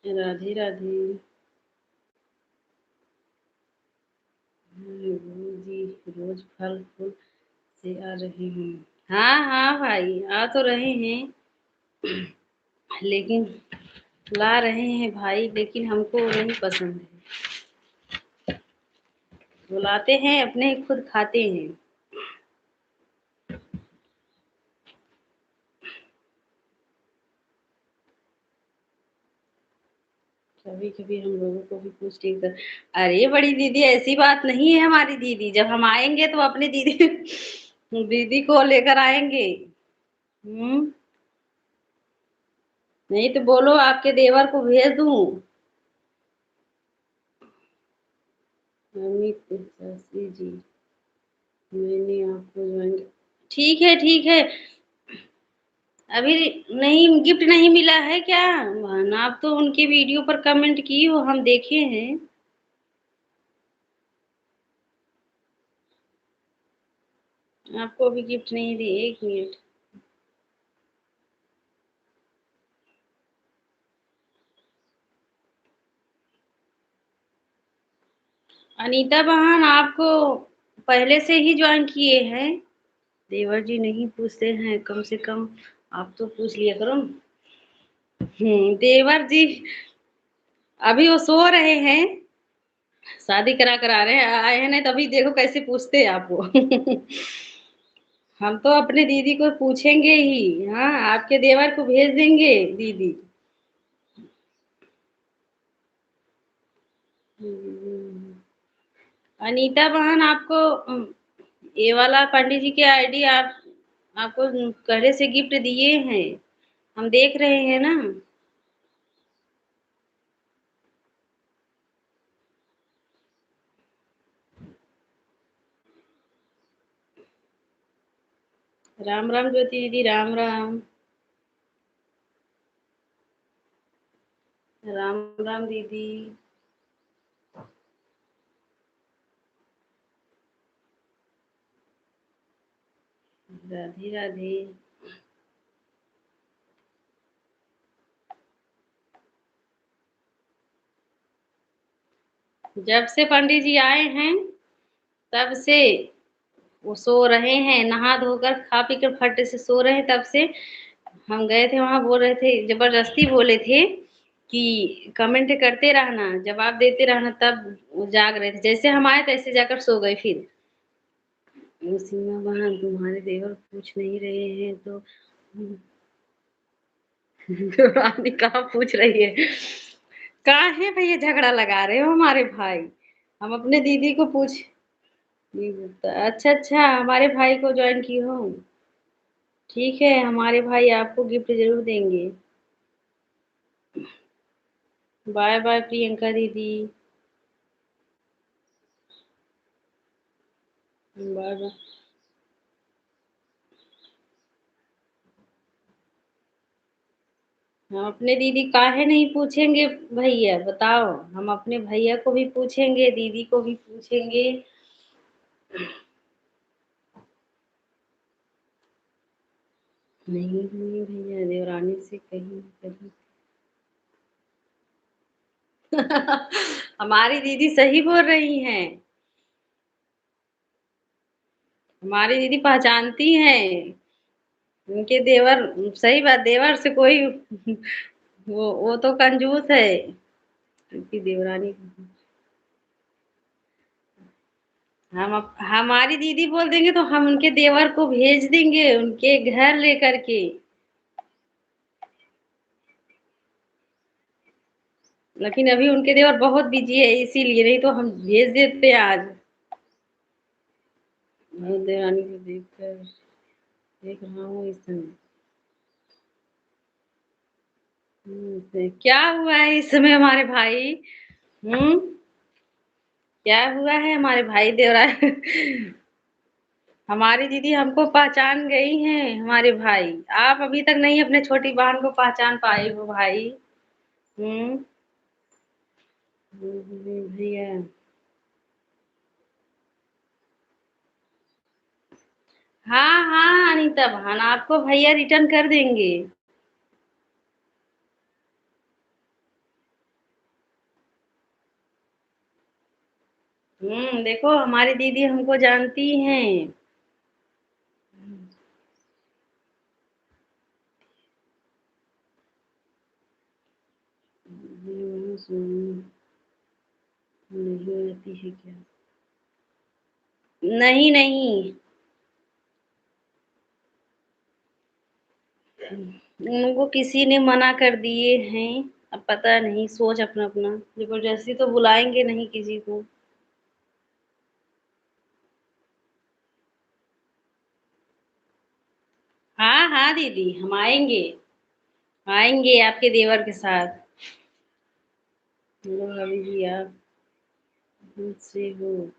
राधे राधे। जी, रोज फल फूल से आ रहे हैं। हाँ हाँ भाई, आ तो रहे हैं, लेकिन ला रहे हैं भाई, लेकिन हमको नहीं पसंद है। वो लाते हैं अपने खुद खाते हैं। कभी कभी हम लोगों को भी पूछती कर। अरे बड़ी दीदी, ऐसी बात नहीं है हमारी दीदी, जब हम आएंगे तो अपने दीदी दीदी को लेकर आएंगे। हम्म। नहीं तो बोलो आपके देवर को भेज दूं। अमित शशि जी, मैंने आपको ज्वाइन। ठीक है ठीक है। अभी नहीं, गिफ्ट नहीं मिला है क्या? आप तो उनके वीडियो पर कमेंट की हो, हम देखे हैं। आपको अभी गिफ्ट नहीं दी, एक मिनट। अनीता बहन आपको पहले से ही ज्वाइन किए हैं। देवर जी नहीं पूछते हैं, कम से कम आप तो पूछ लिया करो। देवर जी अभी वो सो रहे हैं, शादी करा कर आ रहे हैं, आए हैं, नहीं तभी देखो कैसे पूछते हैं आपको। हम तो अपने दीदी को पूछेंगे ही। हाँ, आपके देवर को भेज देंगे दीदी। हम्म, अनीता बहन आपको ये वाला पंडित जी के आईडी आप आपको पहले से गिफ्ट दिए हैं, हम देख रहे हैं ना। राम राम ज्योति दीदी, राम राम। राम राम दीदी। राधे राधे। जब से पंडित जी आए हैं तब से वो सो रहे हैं, नहा धोकर खा पी कर फट से सो रहे हैं तब से। हम गए थे वहां, बोल रहे थे, जबरदस्ती बोले थे कि कमेंट करते रहना, जवाब देते रहना, तब वो जाग रहे थे। जैसे हम आए तैसे जाकर सो गए फिर। सीमा बहन तुम्हारे देवर पूछ नहीं रहे हैं तो रानी कहाँ पूछ रही है? काहे भैया झगड़ा लगा रहे हो हमारे भाई? हम अपने दीदी को पूछ नहीं बोलता। अच्छा अच्छा, हमारे भाई को ज्वाइन की हो। ठीक है, हमारे भाई आपको गिफ्ट जरूर देंगे। बाय बाय प्रियंका दीदी। Bye bye. हम अपने दीदी काहे नहीं पूछेंगे भैया बताओ। हम अपने भैया को भी पूछेंगे, दीदी को भी पूछेंगे। नहीं नहीं भैया, देवरानी से कहीं कहीं हमारी दीदी सही बोल रही हैं। हमारी दीदी पहचानती हैं। उनके देवर, सही बात, देवर से कोई वो तो कंजूस है। उनकी देवरानी, हमारी दीदी बोल देंगे तो हम उनके देवर को भेज देंगे उनके घर लेकर के। लेकिन अभी उनके देवर बहुत बिजी है इसीलिए, नहीं तो हम भेज देते आज। मैं देवरानी को देख रहा हूँ इस समय। क्या हुआ है इस समय हमारे भाई? हम्म। क्या हुआ है हमारे भाई देवरानी? हमारी दीदी हमको पहचान गई हैं हमारे भाई। आप अभी तक नहीं अपने छोटी बहन को पहचान पाए हो भाई। हम्म। भैया, हाँ हाँ अनीता बहन, आपको भैया रिटर्न कर देंगे। देखो हमारी दीदी हमको जानती हैं। नहीं आती है क्या? नहीं नहीं, उनको किसी ने मना कर दिए हैं। अब पता नहीं, सोच अपना अपना, जबरदस्ती तो बुलाएंगे नहीं किसी को। हाँ हाँ दीदी, हम आएंगे। आएंगे आपके देवर के साथ। हेलो भाभी जी, आप मुझसे हो?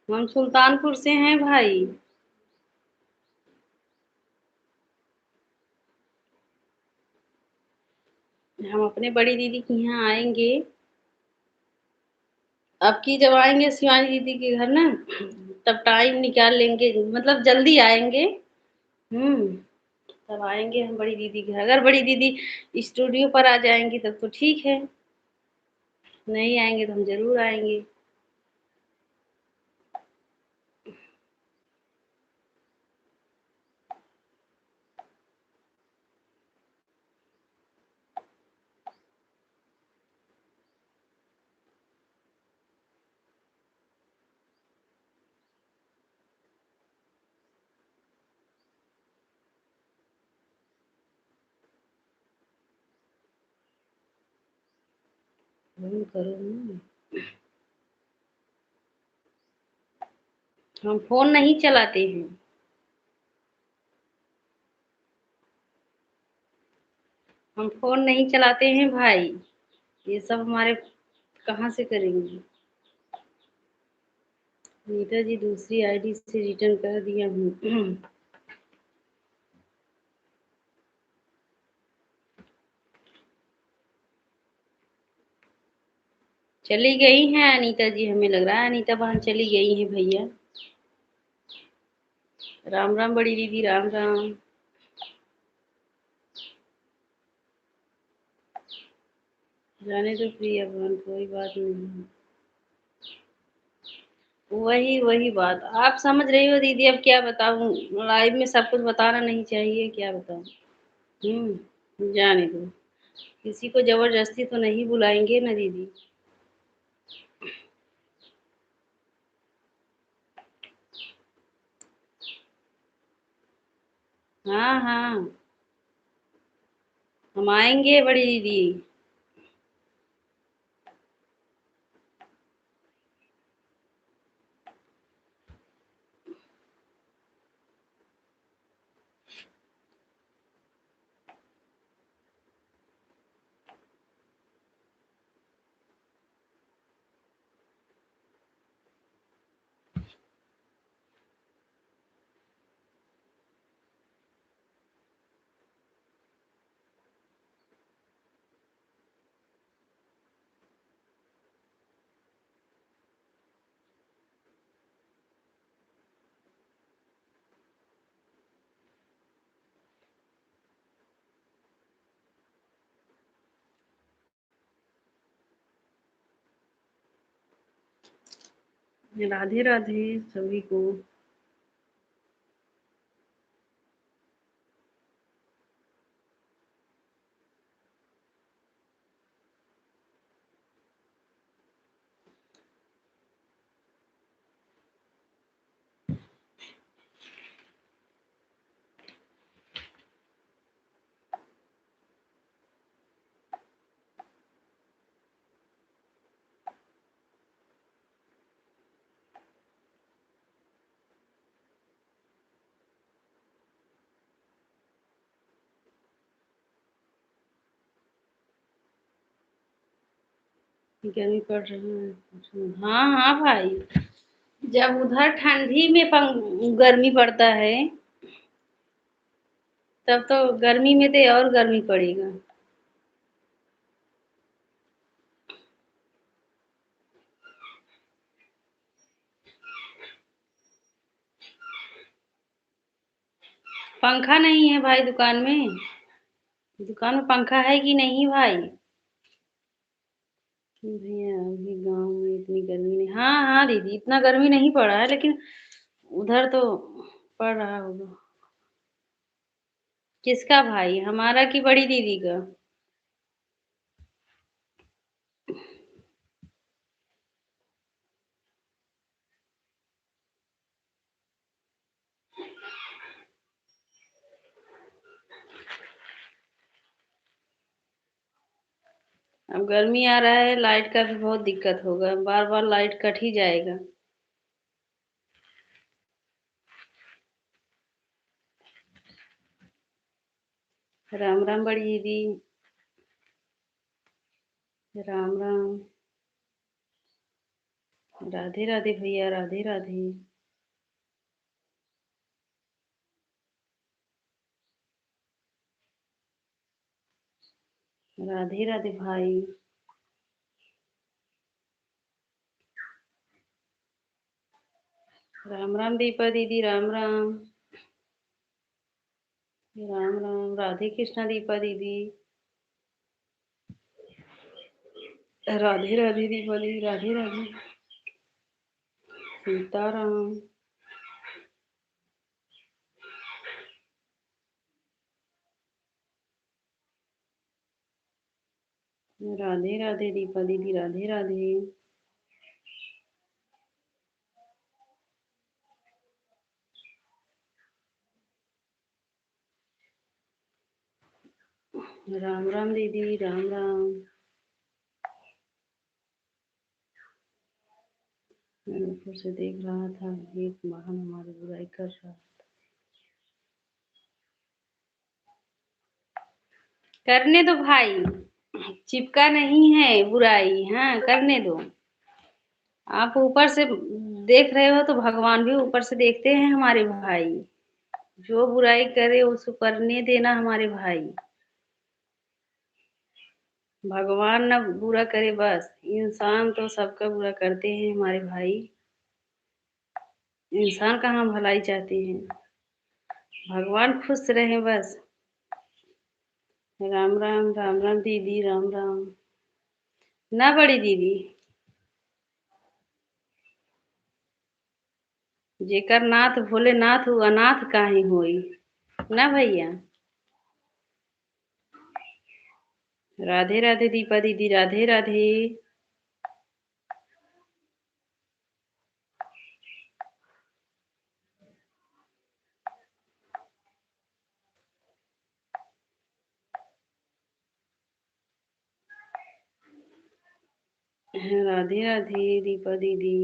हम सुल्तानपुर से हैं भाई। हम अपने बड़ी दीदी के यहाँ आएंगे। अब की जब आएंगे शिवानी दीदी के घर ना, तब टाइम निकाल लेंगे, मतलब जल्दी आएंगे। हम्म। तब आएंगे हम बड़ी दीदी के घर। अगर बड़ी दीदी स्टूडियो पर आ जाएंगी तब तो ठीक है, नहीं आएंगे तो हम जरूर आएंगे। फोन करो ना। हम फोन नहीं चलाते हैं। हम फोन नहीं चलाते हैं भाई। ये सब हमारे कहाँ से करेंगे? नीता जी दूसरी आईडी से रिटर्न कर दिया हूँ। चली गई हैं अनीता जी, हमें लग रहा है अनीता बहन चली गई हैं भैया। राम राम बड़ी दीदी, राम राम। जाने दो प्रिया बहन, कोई बात नहीं। वही वही बात आप समझ रही हो दीदी, अब क्या बताऊं। लाइव में सब कुछ बताना नहीं चाहिए, क्या बताऊं। जाने दो। किसी को जबरदस्ती तो नहीं बुलाएंगे ना दीदी। हाँ हाँ, हम आएंगे बड़ी दीदी। राधे राधे सभी को। गर्मी पड़ रही है। हाँ हाँ भाई, जब उधर ठंडी में गर्मी पड़ता है, तब तो गर्मी में तो और गर्मी पड़ेगा। पंखा नहीं है भाई दुकान में। दुकान में पंखा है कि नहीं भाई? भैया अभी गांव में इतनी गर्मी नहीं। हाँ हाँ दीदी, इतना गर्मी नहीं पड़ा है, लेकिन उधर तो पड़ रहा होगा। किसका भाई, हमारा कि बड़ी दीदी का? अब गर्मी आ रहा है, लाइट का भी बहुत दिक्कत होगा, बार बार लाइट कट ही जाएगा। राम राम बड़ी दीदी। राम राम। राधे राधे भैया, राधे राधे। राधे राधे भाई। राम राम दीपा दीदी, राम राम। राम राम, राधे कृष्णा दीपा दीदी। राधे राधे दीपा दीदी, राधे राधे। सीताराम। राधे राधे दीपा दीदी, राधे राधे। राम राम दीदी, राम राम। मैं ऊपर से देख रहा था, एक वाहन हमारी बुराई कर रहा। करने दो भाई, चिपका नहीं है बुराई, हाँ करने दो। आप ऊपर से देख रहे हो तो भगवान भी ऊपर से देखते हैं हमारे भाई। जो बुराई करे उसको करने देना हमारे भाई। भगवान ना बुरा करे बस, इंसान तो सबका बुरा करते हैं हमारे भाई। इंसान कहाँ भलाई चाहते हैं, भगवान खुश रहे बस। राम राम, राम राम दीदी, राम राम। ना बड़ी दीदी, जेकर नाथ भोलेनाथ उ अनाथ काहे होई। ना भैया। राधे राधे दीपा दीदी, राधे राधे। राधे राधे दीपा दीदी।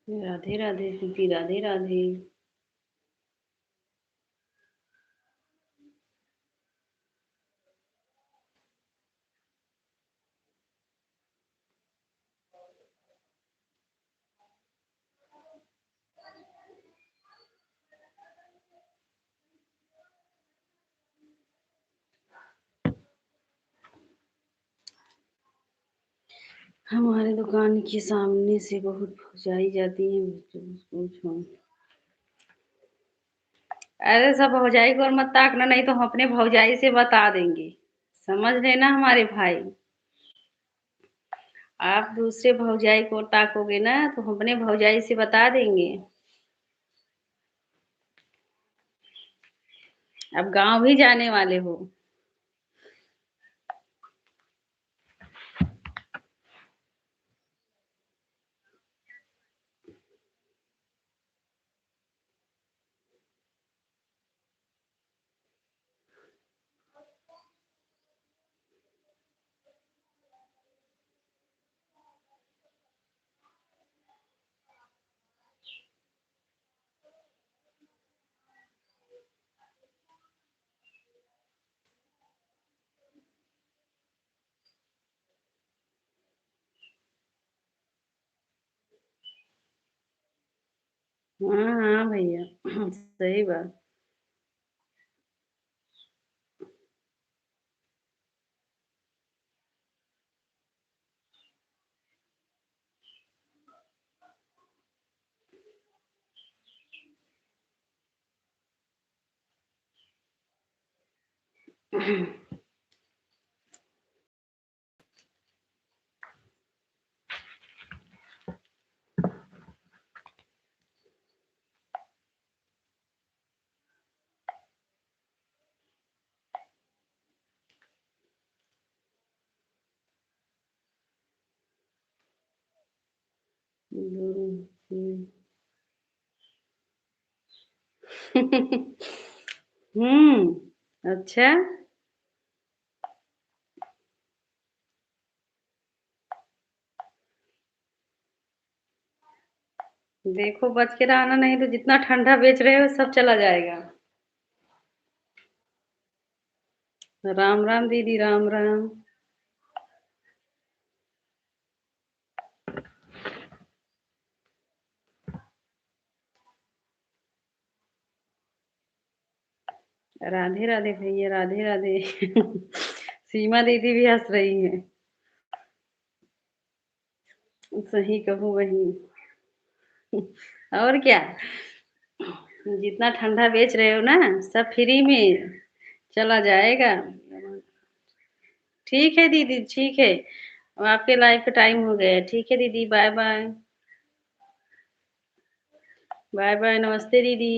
राधे राधे दीदी, राधे राधे। हमारे दुकान के सामने से बहुत भौजाई जाती हैं, पूछो। अरे सब भौजाई को और मत ताकना, नहीं तो हम अपने भौजाई से बता देंगे। समझ लेना हमारे भाई। आप दूसरे भौजाई को ताकोगे ना तो हम अपने भौजाई से बता देंगे। अब गांव भी जाने वाले हो। हाँ हाँ भैया सही बात। अच्छा। देखो बच के रहना, नहीं तो जितना ठंडा बेच रहे हो सब चला जाएगा। राम राम दीदी, राम राम। राधे राधे भैया, राधे राधे सीमा दीदी भी हंस रही है। सही कहूँ वही। और क्या। जितना ठंडा बेच रहे हो ना सब फ्री में चला जाएगा। ठीक है दीदी, ठीक है। अब आपके लाइफ का टाइम हो गया है। ठीक है दीदी, बाय बाय। बाय बाय, नमस्ते दीदी।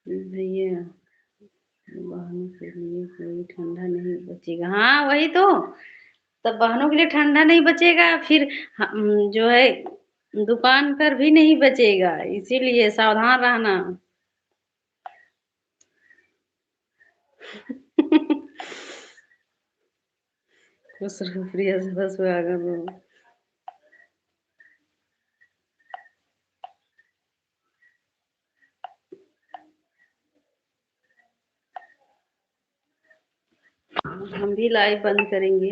भैया, बहनों के लिए कोई ठंडा नहीं बचेगा। हाँ वही तो। तब बहनों के लिए ठंडा नहीं बचेगा, फिर जो है दुकान पर भी नहीं बचेगा, इसीलिए सावधान रहना। खुश रहो, प्रिय से बस सुहागन रहो। हम भी लाइव बंद करेंगे।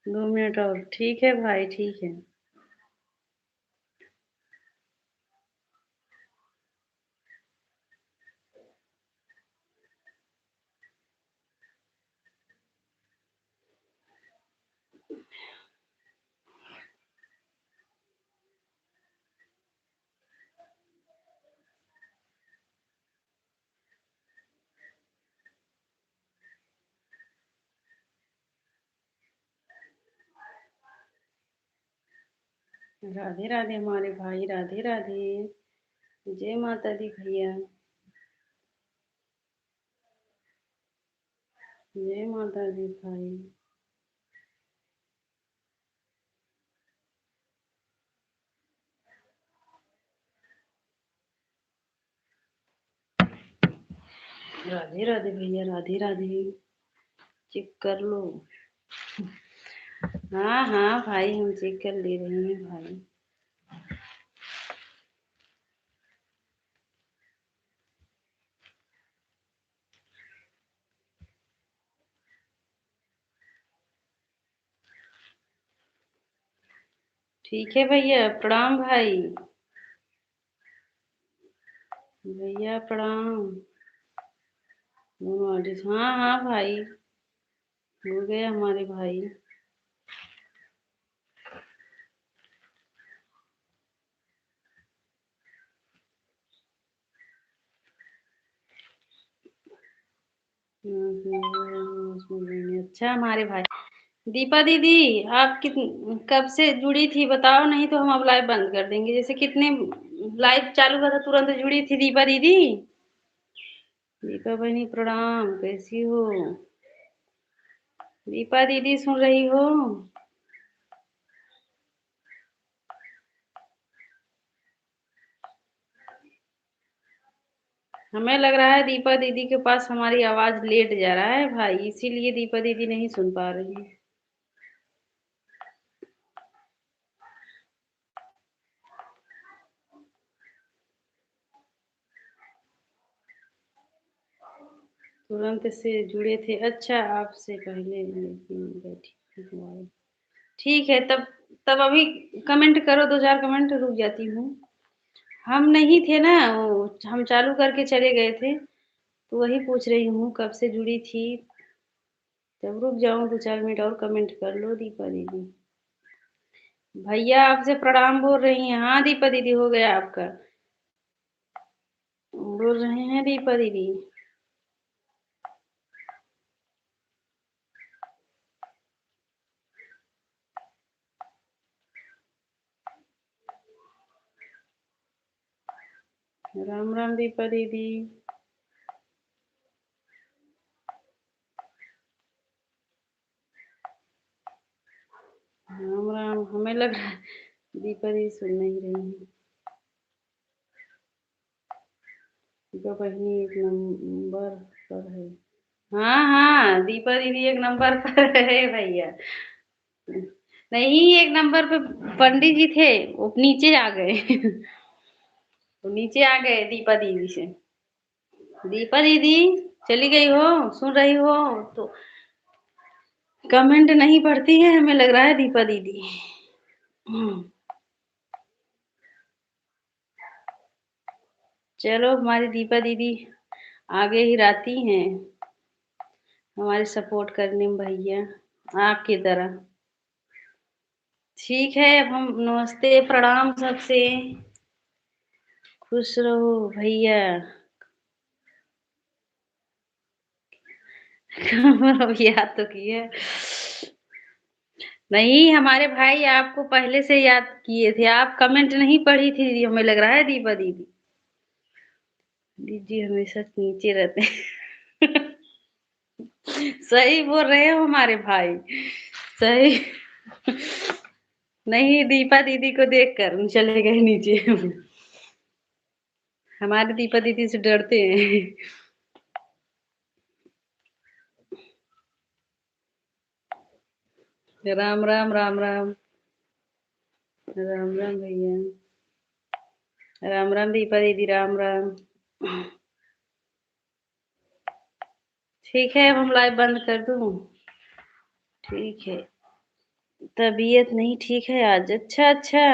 2 मिनट और, ठीक है भाई, ठीक है। राधे राधे हमारे भाई, राधे राधे। जय माता दी भैया। जय माता दी भाई। राधे राधे भैया, राधे राधे। चेक कर लो। हाँ हाँ भाई, हम चेक कर ले रहे हैं भाई। ठीक है भैया, प्रणाम भाई। भैया प्रणाम। दोनों आर्टिस्ट, हाँ हाँ भाई, हो गए हमारे भाई। अच्छा हमारे भाई। दीपा दीदी, आप कब से जुड़ी थी बताओ, नहीं तो हम अब लाइव बंद कर देंगे। जैसे कितने लाइव चालू हुआ था तुरंत जुड़ी थी दीपा दीदी। दीपा बहनी प्रणाम, कैसी हो? दीपा दीदी सुन रही हो? हमें लग रहा है दीपा दीदी के पास हमारी आवाज लेट जा रहा है भाई, इसीलिए दीपा दीदी नहीं सुन पा रही। तुरंत से जुड़े थे, अच्छा आपसे पहले लेकिन बैठी थी। ठीक है, तब तब अभी कमेंट करो, दो चार कमेंट, रुक जाती हूँ। हम नहीं थे ना, वो हम चालू करके चले गए थे, तो वही पूछ रही हूँ कब से जुड़ी थी। तब रुक जाऊँ, दो चार मिनट और कमेंट कर लो दीपा दीदी। भैया आपसे प्रणाम बोल रही हैं। हाँ दीपा दीदी, हो गया आपका। बोल रहे हैं दीपा दीदी। राम राम दीपा दीदी। राम राम। हमें लग रहा है दीपा दीदी सुन नहीं रही है। दीपा बहनी एक नंबर पर है। हाँ हाँ, दीपा दीदी एक नंबर पर है भैया। नहीं, एक नंबर पे पंडित जी थे, वो नीचे आ गए। वो नीचे आ गए दीपा दीदी से। दीपा दीदी चली गई हो? सुन रही हो तो? कमेंट नहीं पढ़ती है, हमें लग रहा है दीपा दीदी। चलो, हमारी दीपा दीदी आगे ही रहती हैं हमारे सपोर्ट करने में भैया, आपकी तरह। ठीक है, अब हम नमस्ते प्रणाम सबसे। खुश रहो भैया। अब याद तो किए। नहीं, हमारे भाई आपको पहले से याद किए थे, आप कमेंट नहीं पढ़ी थी दीदी, हमें लग रहा है दीपा दीदी। दीदी हमेशा नीचे रहते हैं। सही बोल रहे हो हमारे भाई, सही। नहीं, दीपा दीदी को देखकर चले गए नीचे। हमारे दीपा दीदी से डरते हैं। राम राम राम राम। राम राम भैया। राम राम दीपा दीदी, राम राम। ठीक है, अब हम लाइव बंद कर दूं? ठीक है। तबीयत नहीं ठीक है आज, अच्छा अच्छा।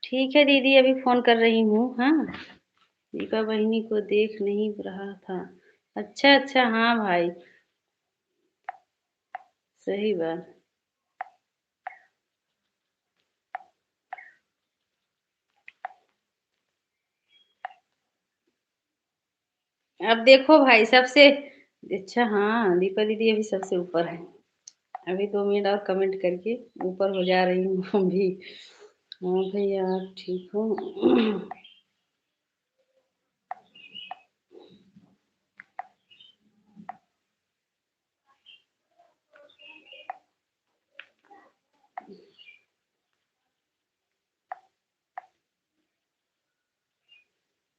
ठीक है दीदी, अभी फोन कर रही हूँ। हाँ, दीपा बहिनी को देख नहीं रहा था। अच्छा अच्छा, हाँ भाई, सही बात। अब देखो भाई, सबसे अच्छा, हाँ दीपा दीदी अभी सबसे ऊपर है। अभी 2 मिनट और कमेंट करके ऊपर हो जा रही हूँ अभी। हाँ भैया आप ठीक हो?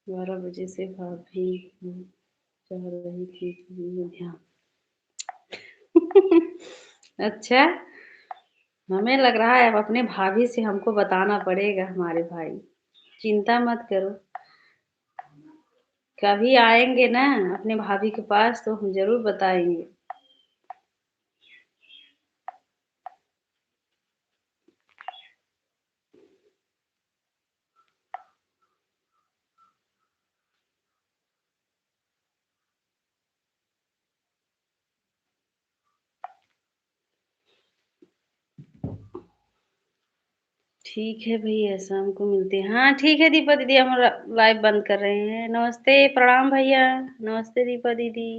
12 बजे से भाभी चाह रही थी कि ये ध्यान। अच्छा, हमें लग रहा है अब अपने भाभी से हमको बताना पड़ेगा हमारे भाई। चिंता मत करो, कभी आएँगे ना अपने भाभी के पास तो हम ज़रूर बताएँगे। ठीक है भैया, शाम को मिलते हैं। हाँ, ठीक है दीपा दीदी हम लाइव बंद कर रहे हैं। नमस्ते, प्रणाम भैया। नमस्ते दीपा दीदी।